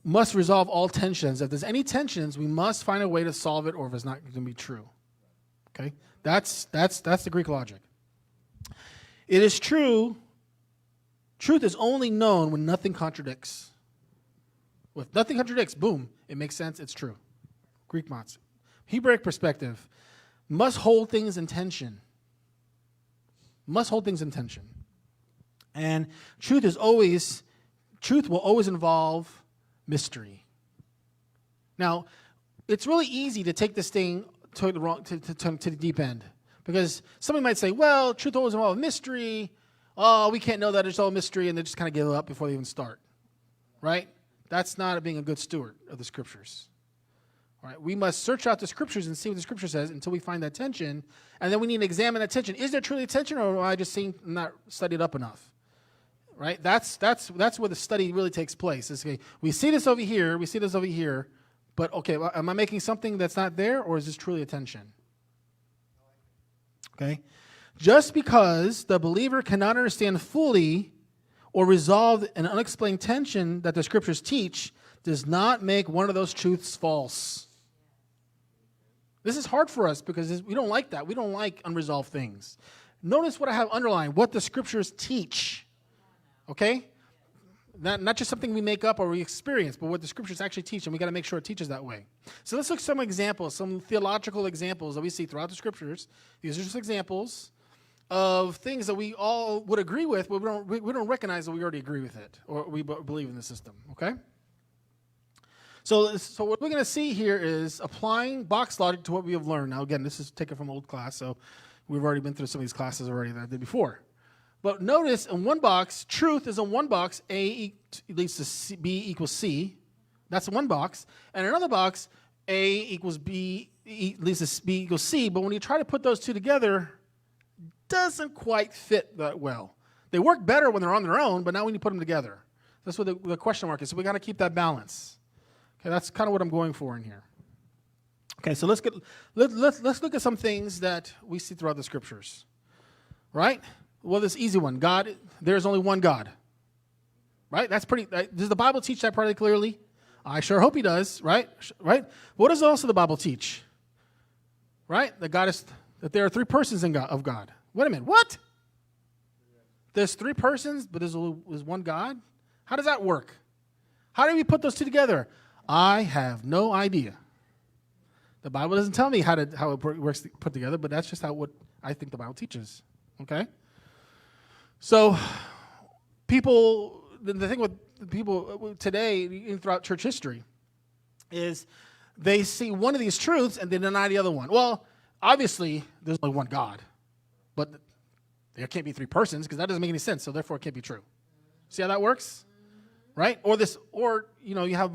must resolve all tensions. If there's any tensions, we must find a way to solve it, or if it's not going to be true. Okay, that's the Greek logic. It is true. Truth is only known when nothing contradicts. If nothing contradicts, boom, it makes sense, it's true. Greek mots. Hebraic perspective must hold things in tension. Must hold things in tension. And truth will always involve mystery. Now, it's really easy to take this thing to the deep end. Because somebody might say, well, truth always involves mystery. Oh, we can't know that, it's all mystery, and they just kind of give up before they even start. Right? That's not being a good steward of the Scriptures. All right? We must search out the Scriptures and see what the Scripture says until we find that tension, and then we need to examine that tension. Is there truly tension, or am I just not studied up enough? Right? That's where the study really takes place. It's, okay, we see this over here, but okay, well, am I making something that's not there, or is this truly a tension? Okay? Just because the believer cannot understand fully or resolve an unexplained tension that the Scriptures teach does not make one of those truths false. This is hard for us because we don't like that. We don't like unresolved things. Notice what I have underlined, what the Scriptures teach. Okay? Not just something we make up or we experience, but what the Scriptures actually teach, and we got to make sure it teaches that way. So let's look at some examples, some theological examples that we see throughout the Scriptures. These are just examples of things that we all would agree with, but we don't recognize that we already agree with it or we believe in the system. Okay? So what we're going to see here is applying box logic to what we have learned. Now, again, this is taken from old class, so we've already been through some of these classes already that I did before. But notice in one box, truth is in one box, A leads to C, B equals C. That's one box. And another box, A equals B leads to B equals C. But when you try to put those two together, doesn't quite fit that well. They work better when they're on their own, but now when you put them together, that's what the question mark is. So we got to keep that balance. Okay, that's kind of what I'm going for in here. Okay, so let's look at some things that we see throughout the Scriptures. Right? Well, this easy one. God, there's only one God. Right? That's pretty. Does the Bible teach that pretty clearly? I sure hope he does. Right? Right? What does also the Bible teach? Right? That there are three persons of God. Wait a minute. What? There's three persons, but there's one God? How does that work? How do we put those two together? I have no idea. The Bible doesn't tell me how it works put together, but that's just what I think the Bible teaches. Okay? So, the thing with people today throughout church history is they see one of these truths and they deny the other one. Well, obviously, there's only one God, but there can't be three persons because that doesn't make any sense, so therefore it can't be true. See how that works? Right? You have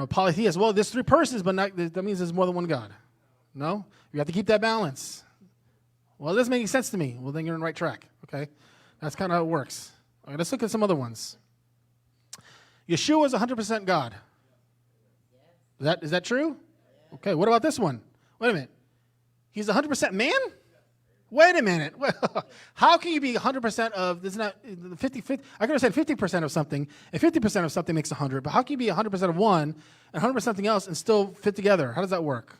polytheist. Well, there's three persons, but that means there's more than one God. No? You have to keep that balance. Well, it doesn't make any sense to me. Well, then you're on the right track. Okay? That's kind of how it works. All right, let's look at some other ones. Yeshua is 100% God. Is that true? Okay, what about this one? Wait a minute. He's 100% man? Wait a minute. Well, how can you be 100% of, this is not 50? I could have said 50% of something, and 50% of something makes 100, but how can you be 100% of one and 100% something else and still fit together? How does that work?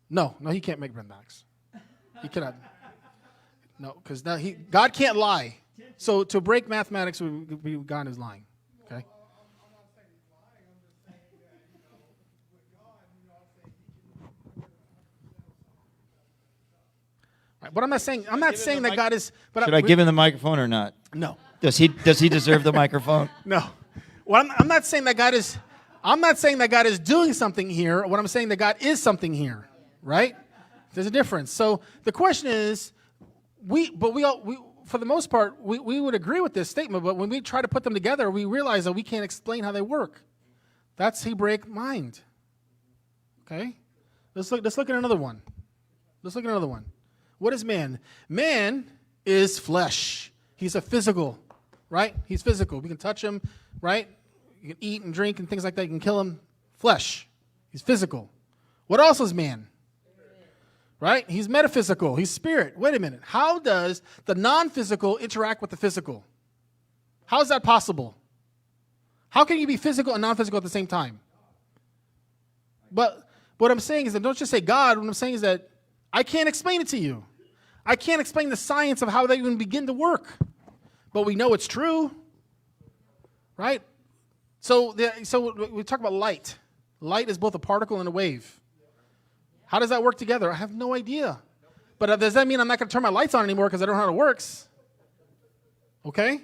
No, he can't make mathematics. He cannot. No, because God can't lie. So to break mathematics, God is lying. Okay? But I'm not saying that God is. But Should I give him the microphone or not? No. Does he deserve the microphone? No. Well, I'm not saying that God is. I'm not saying that God is doing something here. What I'm saying that God is something here, right? There's a difference. So the question is, we for the most part we would agree with this statement, but when we try to put them together, we realize that we can't explain how they work. That's Hebraic mind. Okay. Let's look at another one. What is man? Man is flesh. He's a physical, right? He's physical. We can touch him, right? You can eat and drink and things like that. You can kill him. Flesh. He's physical. What else is man? Right? He's metaphysical. He's spirit. Wait a minute. How does the non-physical interact with the physical? How is that possible? How can you be physical and non-physical at the same time? But what I'm saying is that don't just say God. What I'm saying is that I can't explain it to you. I can't explain the science of how they even begin to work. But we know it's true. Right? So we talk about light. Light is both a particle and a wave. How does that work together? I have no idea. But does that mean I'm not going to turn my lights on anymore because I don't know how it works? Okay?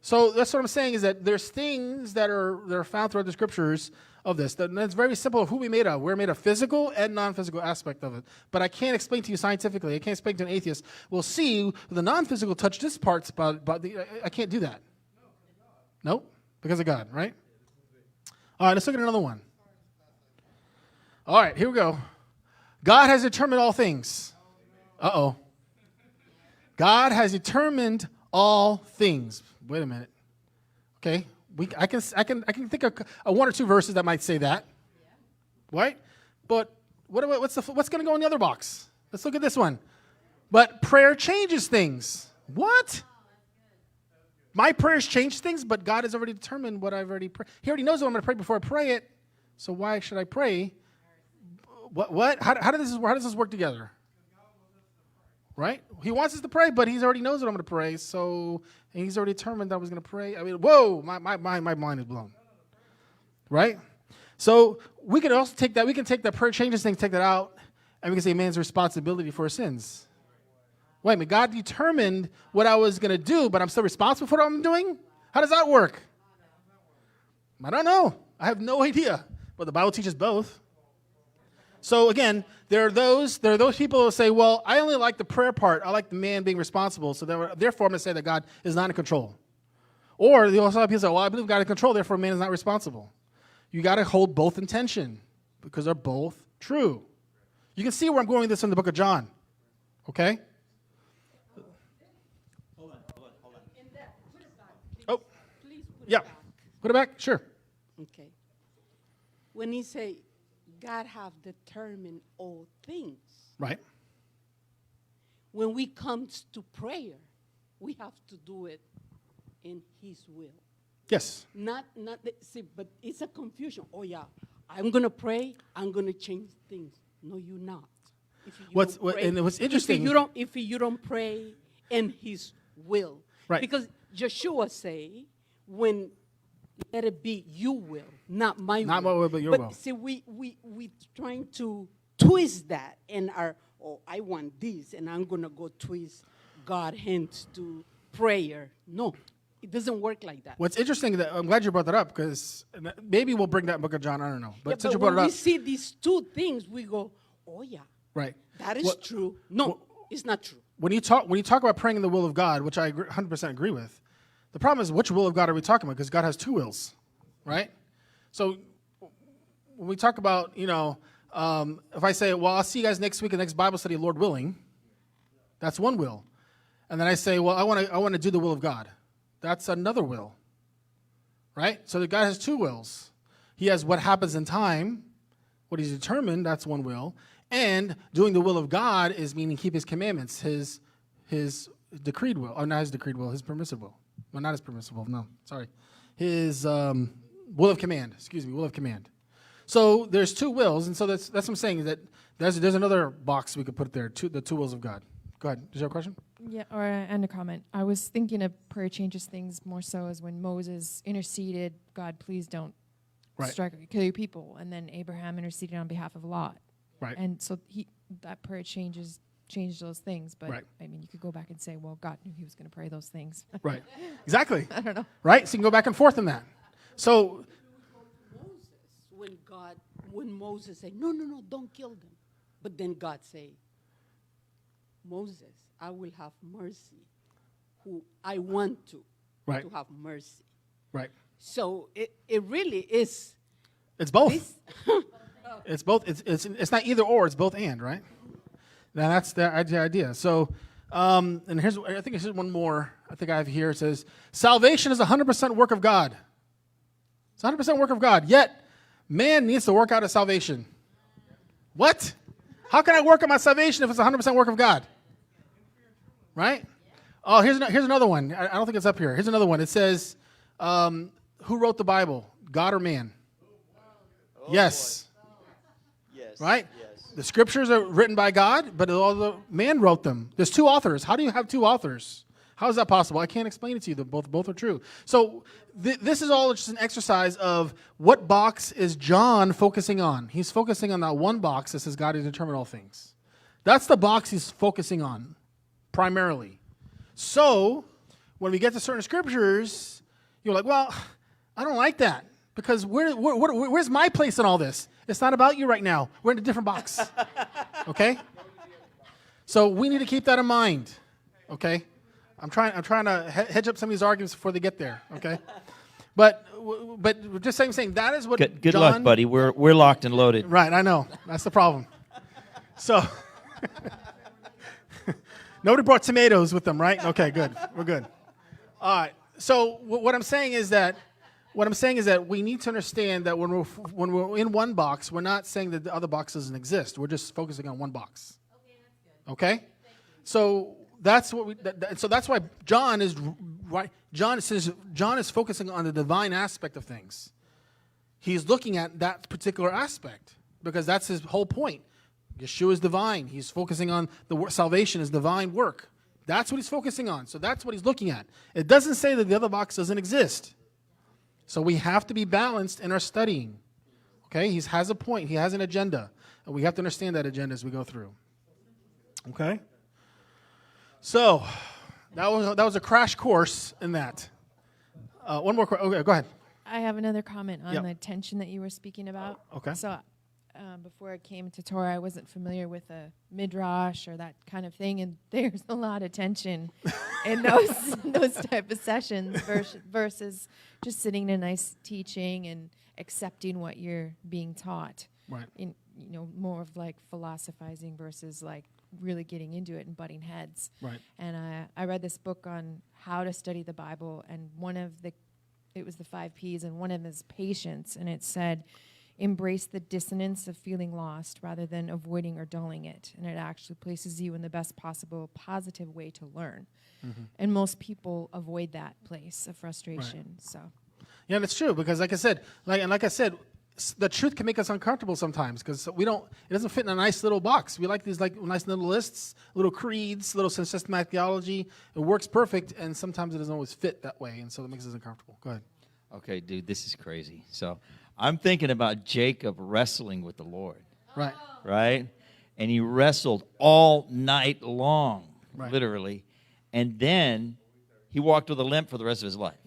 So that's what I'm saying is that there's things that are found throughout the scriptures of this. That's very simple of who we made of. We're made of physical and non-physical aspect of it. But I can't explain to you scientifically. I can't explain to an atheist. We'll see the non-physical touch this part, but I can't do that. Nope, because of God, right? All right, let's look at another one. All right, here we go. God has determined all things. Uh-oh. God has determined all things. Wait a minute. Okay, I can think of one or two verses that might say that, right? But what's going to go in the other box? Let's look at this one. But prayer changes things. What? My prayers change things, but God has already determined what I've already prayed. He already knows what I'm going to pray before I pray it. So why should I pray? What? How does this work together? Right? He wants us to pray, but he already knows what I'm going to pray. So and he's already determined that I was going to pray. I mean, whoa, my mind is blown. Right? So we can also take that. We can take that prayer changes thing, take that out, and we can say man's responsibility for his sins. Wait a minute. God determined what I was going to do, but I'm still responsible for what I'm doing? How does that work? I don't know. I have no idea. But the Bible teaches both. So again, there are those people who say, well, I only like the prayer part. I like the man being responsible. So therefore, I'm going to say that God is not in control. Or the also people say, well, I believe God is in control. Therefore, man is not responsible. You got to hold both in tension because they're both true. You can see where I'm going with this in the book of John. Okay? Hold on. Oh, Please put yeah. it back. Put it back? Sure. Okay. When he say, God have determined all things. Right. When we come to prayer, we have to do it in his will. Yes. But it's a confusion. Oh yeah, I'm gonna pray. I'm gonna change things. No, you're not. If what's interesting? If you don't pray in his will, Right. Because Joshua say, when let it be your will, not my will. Not my will, but your will. But see, we trying to twist that in our, I want this, and I'm going to go twist God's hands to prayer. No, it doesn't work like that. What's interesting, that I'm glad you brought that up, because maybe we'll bring that in book of John, I don't know. But since you brought it when up. we see these two things, we go, oh yeah, Right. that is true. No, it's not true. When you talk about praying in the will of God, which I 100% agree with, the problem is which will of God are we talking about? Because God has two wills, right? So when we talk about, if I say, well, I'll see you guys next week in the next Bible study, Lord willing, that's one will. And then I say, well, I want to do the will of God. That's another will, right? So that God has two wills. He has what happens in time, what he's determined, that's one will. And doing the will of God is meaning keep his commandments, his decreed will, or not his decreed will, his permissive will. Well, not his permissive will, no, sorry. His will of command, will of command. So there's two wills, and so that's what I'm saying, is that there's another box we could put there, the two wills of God. Go ahead, did you have a question? Yeah, and a comment. I was thinking of prayer changes things more so as when Moses interceded, God, please don't kill your people, and then Abraham interceded on behalf of Lot. Right. And so that prayer changed those things, but Right. I mean, you could go back and say, well, God knew he was going to pray those things. Right, exactly. I don't know. Right, so you can go back and forth in that. So, When Moses said, no, don't kill them. But then God said, Moses, I will have mercy who I want to have mercy. right. So it really is. It's both. This It's both. It's not either or. It's both and, right? Now that's the idea. So, and I think here's one more. I think I have here. It says salvation is 100% work of God. It's 100% work of God. Yet man needs to work out his salvation. What? How can I work on my salvation if it's 100% work of God? Right? Oh, here's another one. I don't think it's up here. Here's another one. It says, who wrote the Bible? God or man? Yes. Yes. Right? Yes. The scriptures are written by God, but all the man wrote them. There's two authors. How do you have two authors? How is that possible? I can't explain it to you. Both are true. So this is all just an exercise of what box is John focusing on. He's focusing on that one box that says God has determined all things. That's the box he's focusing on primarily. So when we get to certain scriptures, you're like, well, I don't like that because where's my place in all this? It's not about you right now. We're in a different box. Okay? So we need to keep that in mind. Okay? I'm trying to hedge up some of these arguments before they get there, okay? But just saying that is what Good John, luck, buddy. We're locked and loaded. Right, I know. That's the problem. So nobody brought tomatoes with them, right? Okay, good. We're good. All right. So what I'm saying is that we need to understand that when we're in one box, we're not saying that the other box doesn't exist. We're just focusing on one box. Okay, that's good. Okay? So that's what so that's why John is right. John is focusing on the divine aspect of things. He's looking at that particular aspect because that's his whole point. Yeshua is divine. He's focusing on the salvation is divine work. That's what he's focusing on. So that's what he's looking at. It doesn't say that the other box doesn't exist. So we have to be balanced in our studying. Okay? He has a point. He has an agenda. And we have to understand that agenda as we go through. Okay? So, that was a crash course in that. One more question. Okay, go ahead. I have another comment on the tension that you were speaking about. Okay. So, before I came to Torah, I wasn't familiar with a midrash or that kind of thing, and there's a lot of tension in those type of sessions versus just sitting in a nice teaching and accepting what you're being taught. Right. In more of like philosophizing versus like really getting into it and butting heads. Right. And I read this book on how to study the Bible, and it was the 5 Ps, and one of them is patience, and it said, embrace the dissonance of feeling lost rather than avoiding or dulling it, and it actually places you in the best possible positive way to learn. Mm-hmm. And most people avoid that place of frustration. Right. So, yeah, that's true because, like I said, the truth can make us uncomfortable sometimes because it doesn't fit in a nice little box. We like these nice little lists, little creeds, little systematic theology. It works perfect, and sometimes it doesn't always fit that way, and so it makes us uncomfortable. Go ahead. Okay, dude, this is crazy. So I'm thinking about Jacob wrestling with the Lord. Right. Right? And he wrestled all night long, right. Literally. And then he walked with a limp for the rest of his life.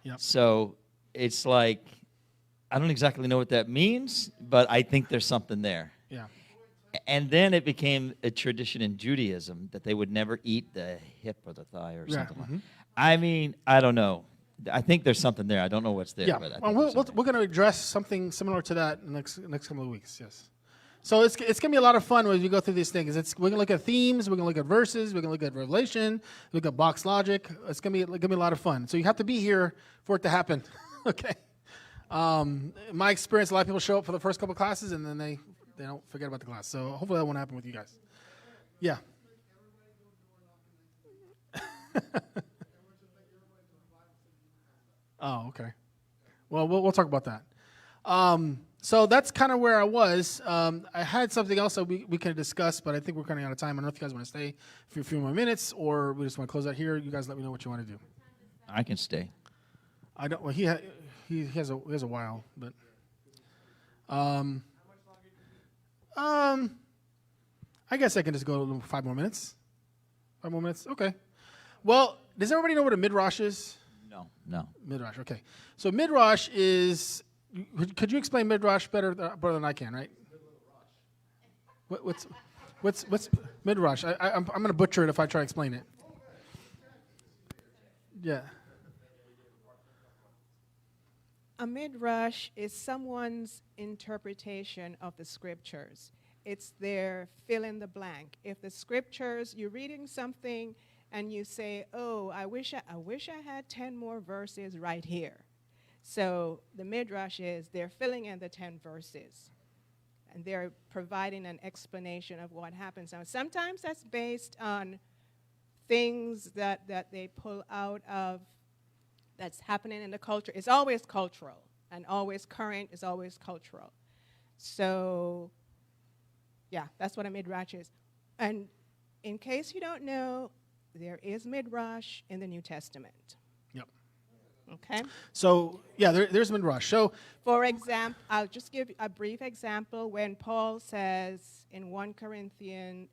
Yep. So it's like, I don't exactly know what that means, but I think there's something there. Yeah. And then it became a tradition in Judaism that they would never eat the hip or the thigh or something like that. I mean, I don't know. I think there's something there. I don't know what's there. Yeah, but we're going to address something similar to that in the next couple of weeks, yes. So it's going to be a lot of fun when we go through these things. We're going to look at themes, we're going to look at verses, we're going to look at Revelation, look at box logic. It's going to be a lot of fun. So you have to be here for it to happen, okay? In my experience, a lot of people show up for the first couple of classes and then they don't forget about the class. So hopefully that won't happen with you guys. Yeah. Oh, okay. Well, we'll talk about that. So that's kind of where I was. I had something else that we can discuss, but I think we're running out of time. I don't know if you guys want to stay for a few more minutes or we just want to close out here. You guys let me know what you want to do. I can stay. I don't. Well, he has a while, but I guess I can just go 5 more minutes. 5 more minutes. Okay. Well, does everybody know what a midrash is? No. Midrash. Okay. So midrash is. Could you explain midrash better than I can? Right. What's midrash? I'm going to butcher it if I try to explain it. Yeah. A midrash is someone's interpretation of the scriptures. It's their fill in the blank. If the scriptures, you're reading something and you say, oh, I wish I had 10 more verses right here. So the midrash is they're filling in the 10 verses. And they're providing an explanation of what happens. Now, sometimes that's based on things that they pull out of that's happening in the culture. It's always cultural, and always current is always cultural. So Yeah, that's what a midrash is. And in case you don't know, there is midrash in the New Testament. Yep. Okay? So, yeah, there's midrash. So, For example, I'll just give a brief example when Paul says in 1 Corinthians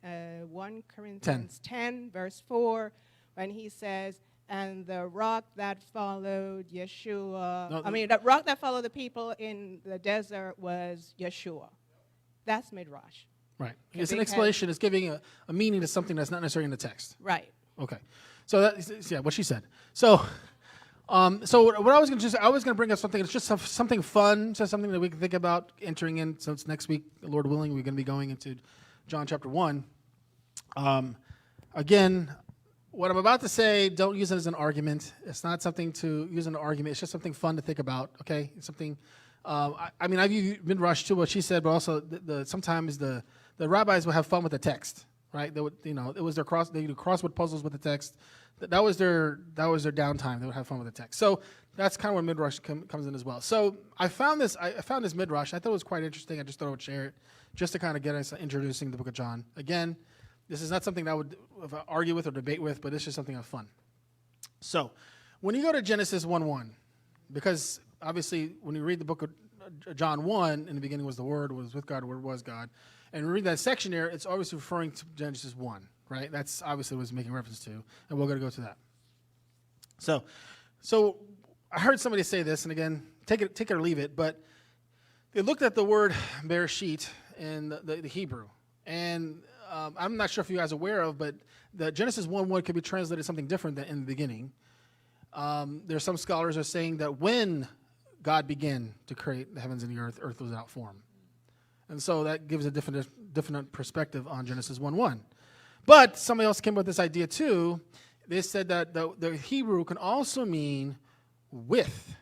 10, verse 4, when he says, and the rock that followed Yeshua, the rock that followed the people in the desert was Yeshua. That's midrash. right. It's an explanation. It's giving a meaning to something that's not necessarily in the text. Right. Okay. So that's what she said. So, what I was gonna bring up something. It's just something fun, just something that we can think about entering in. Since next week, Lord willing, we're gonna be going into John chapter 1. Again, what I'm about to say, don't use it as an argument. It's not something to use in an argument. It's just something fun to think about. Okay, it's something. I mean, I've midrash too, what she said, but also sometimes the rabbis would have fun with the text, right? They would, it was their they do crossword puzzles with the text. That was their downtime. They would have fun with the text. So that's kind of where midrash comes in as well. So I found this midrash. I thought it was quite interesting. I just thought I would share it, just to kind of get us introducing the book of John. Again, this is not something that I would argue with or debate with, but it's just something of fun. So when you go to Genesis 1:1, because obviously when you read the book of John 1, in the beginning was the Word, was with God, the Word was God. And we read that section there, it's obviously referring to Genesis 1, right? That's obviously what it's making reference to, and we're going to go to that. So I heard somebody say this, and again, take it or leave it, but they looked at the word Bereshit in the Hebrew, and I'm not sure if you guys are aware of, but the Genesis 1:1 could be translated something different than in the beginning. There's some scholars are saying that when God began to create the heavens and the earth was without form. And so that gives a different perspective on Genesis 1:1. But somebody else came up with this idea too. They said that the Hebrew can also mean with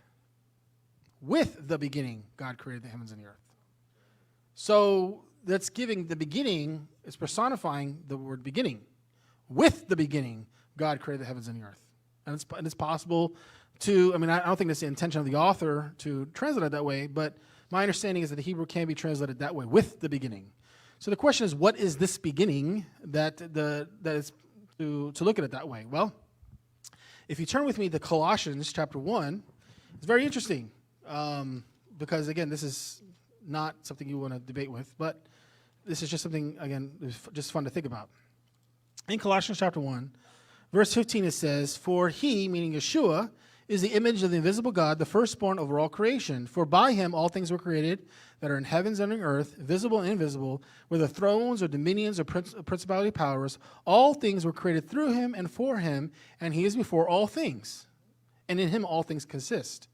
the beginning, God created the heavens and the earth. So that's giving the beginning, is personifying the word beginning. With the beginning, God created the heavens and the earth. And it's possible to, I don't think that's the intention of the author to translate it that way, but my understanding is that the Hebrew can be translated that way, with the beginning. So the question is, what is this beginning that is to look at it that way? Well, if you turn with me to Colossians chapter 1, it's very interesting because, again, this is not something you want to debate with, but this is just something, again, just fun to think about. In Colossians chapter 1, verse 15, it says, "For he," meaning Yeshua, "is the image of the invisible God, the firstborn over all creation. For by him all things were created that are in heavens and on earth, visible and invisible, whether thrones or dominions or principality powers. All things were created through him and for him, and he is before all things. And in him all things consist.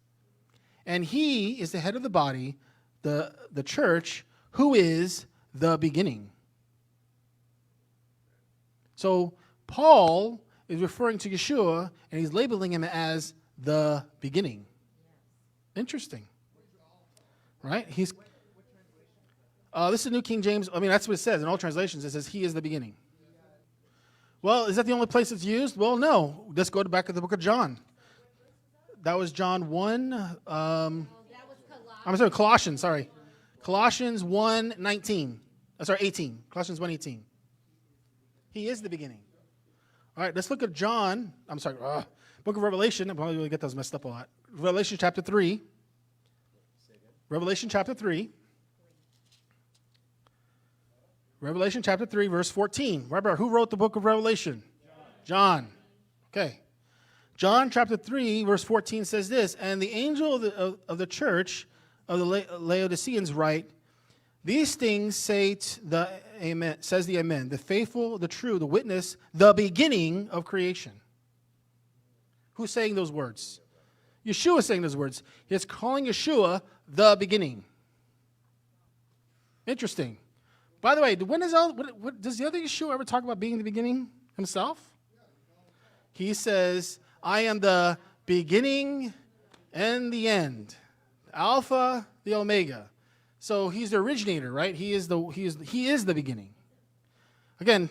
And he is the head of the body, the church, who is the beginning." So Paul is referring to Yeshua, and he's labeling him as the beginning. Interesting. Right? This is New King James. That's what it says. In all translations, it says he is the beginning. Well, is that the only place it's used? Well, no. Let's go back to the book of John. That was John 1. Colossians, sorry. Colossians 1:19. 18. Colossians 1:18. He is the beginning. All right, let's look at John. Book of Revelation. I'm probably going to get those messed up a lot. Revelation chapter 3. Revelation chapter 3. Revelation chapter 3, verse 14. Remember, who wrote the book of Revelation? John. Okay. John chapter 3, verse 14 says this, "And the angel of the church of the Laodiceans write, these things says the Amen, the faithful, the true, the witness, the beginning of creation." Who's saying those words? Yeshua is saying those words. He's calling Yeshua the beginning. Interesting. By the way, does the other Yeshua ever talk about being the beginning himself? He says, "I am the beginning and the end, Alpha, the Omega." So he's the originator, right? He is the beginning. Again,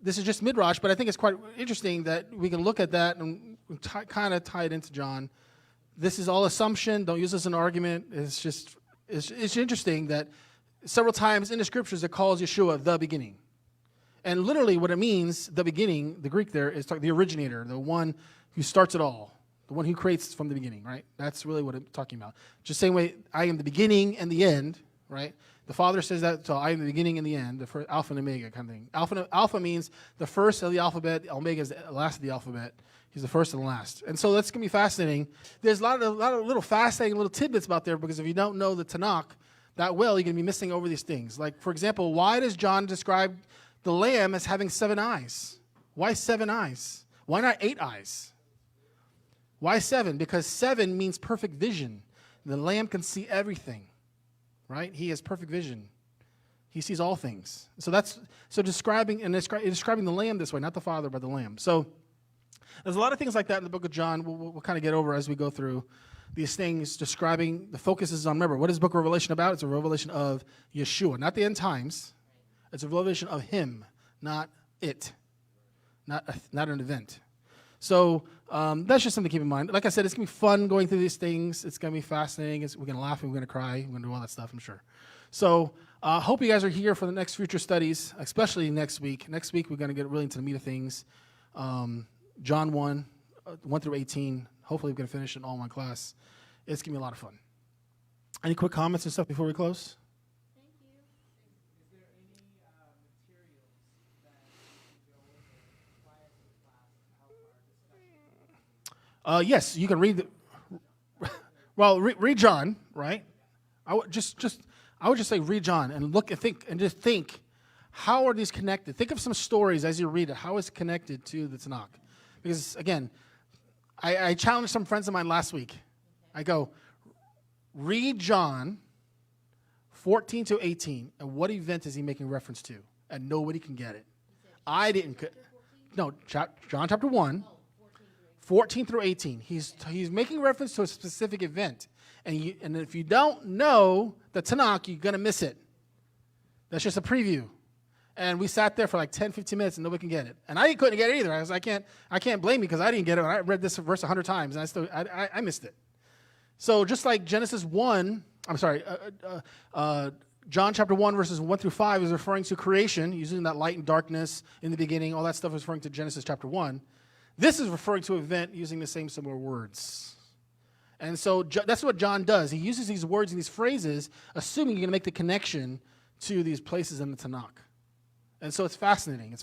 this is just midrash, but I think it's quite interesting that we can look at that and kind of tie it into John. This is all assumption. Don't use this as an argument. It's interesting that several times in the scriptures it calls Yeshua the beginning. And literally what it means, the beginning, the Greek there, is the originator, the one who starts it all, the one who creates from the beginning, right? That's really what it's talking about. Just same way, I am the beginning and the end, right? The Father says that, so I am the beginning and the end, the first, Alpha and Omega kind of thing. Alpha means the first of the alphabet, Omega is the last of the alphabet. He's the first and the last. And so that's going to be fascinating. There's a lot of little fascinating little tidbits about there, because if you don't know the Tanakh that well, you're going to be missing over these things. Like, for example, why does John describe the lamb as having 7 eyes? Why 7 eyes? Why not 8 eyes? Why 7? Because 7 means perfect vision. The lamb can see everything, right? He has perfect vision. He sees all things. So describing the lamb this way, not the Father, but the lamb. So there's a lot of things like that in the book of John. We'll kind of get over as we go through these things, describing the focus is on, remember, what is the book of Revelation about? It's a revelation of Yeshua, not the end times. It's a revelation of him, not it, not an event. So that's just something to keep in mind. Like I said, it's going to be fun going through these things. It's going to be fascinating. We're going to laugh and we're going to cry. We're going to do all that stuff, I'm sure. So hope you guys are here for the next future studies, especially next week. Next week, we're going to get really into the meat of things. John 1 through 18. Hopefully, we're going to finish it all in one class. It's going to be a lot of fun. Any quick comments and stuff before we close? Thank you. Is there any materials that you go over prior to the class to help our discussion? Yes, you can read. Read John, right? I would just say read John and look and think and just think, how are these connected? Think of some stories as you read it. How is it connected to the Tanakh? Because again, I challenged some friends of mine last week. I go, read John 14 to 18, and what event is he making reference to? And nobody can get it. I didn't. No, John chapter 1, 14 through 18. He's making reference to a specific event. And if you don't know the Tanakh, you're going to miss it. That's just a preview. And we sat there for like 10, 15 minutes and nobody can get it. And I couldn't get it either. I can't blame you because I didn't get it. I read this verse 100 times and I missed it. So just like John chapter 1 verses 1 through 5 is referring to creation, using that light and darkness in the beginning. All that stuff is referring to Genesis chapter 1. This is referring to an event using the same similar words. And so that's what John does. He uses these words and these phrases, assuming you're going to make the connection to these places in the Tanakh. And so it's fascinating.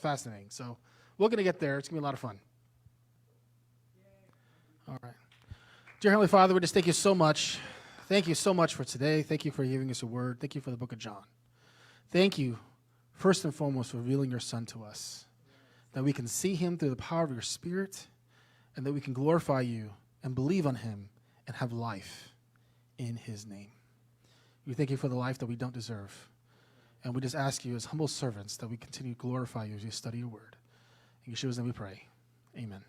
So we're going to get there. It's going to be a lot of fun. All right. Dear Heavenly Father, we just thank you so much. Thank you so much for today. Thank you for giving us a word. Thank you for the book of John. Thank you, first and foremost, for revealing your Son to us, that we can see him through the power of your Spirit, and that we can glorify you and believe on him and have life in his name. We thank you for the life that we don't deserve. And we just ask you as humble servants that we continue to glorify you as you study your word. In Yeshua's name we pray. Amen.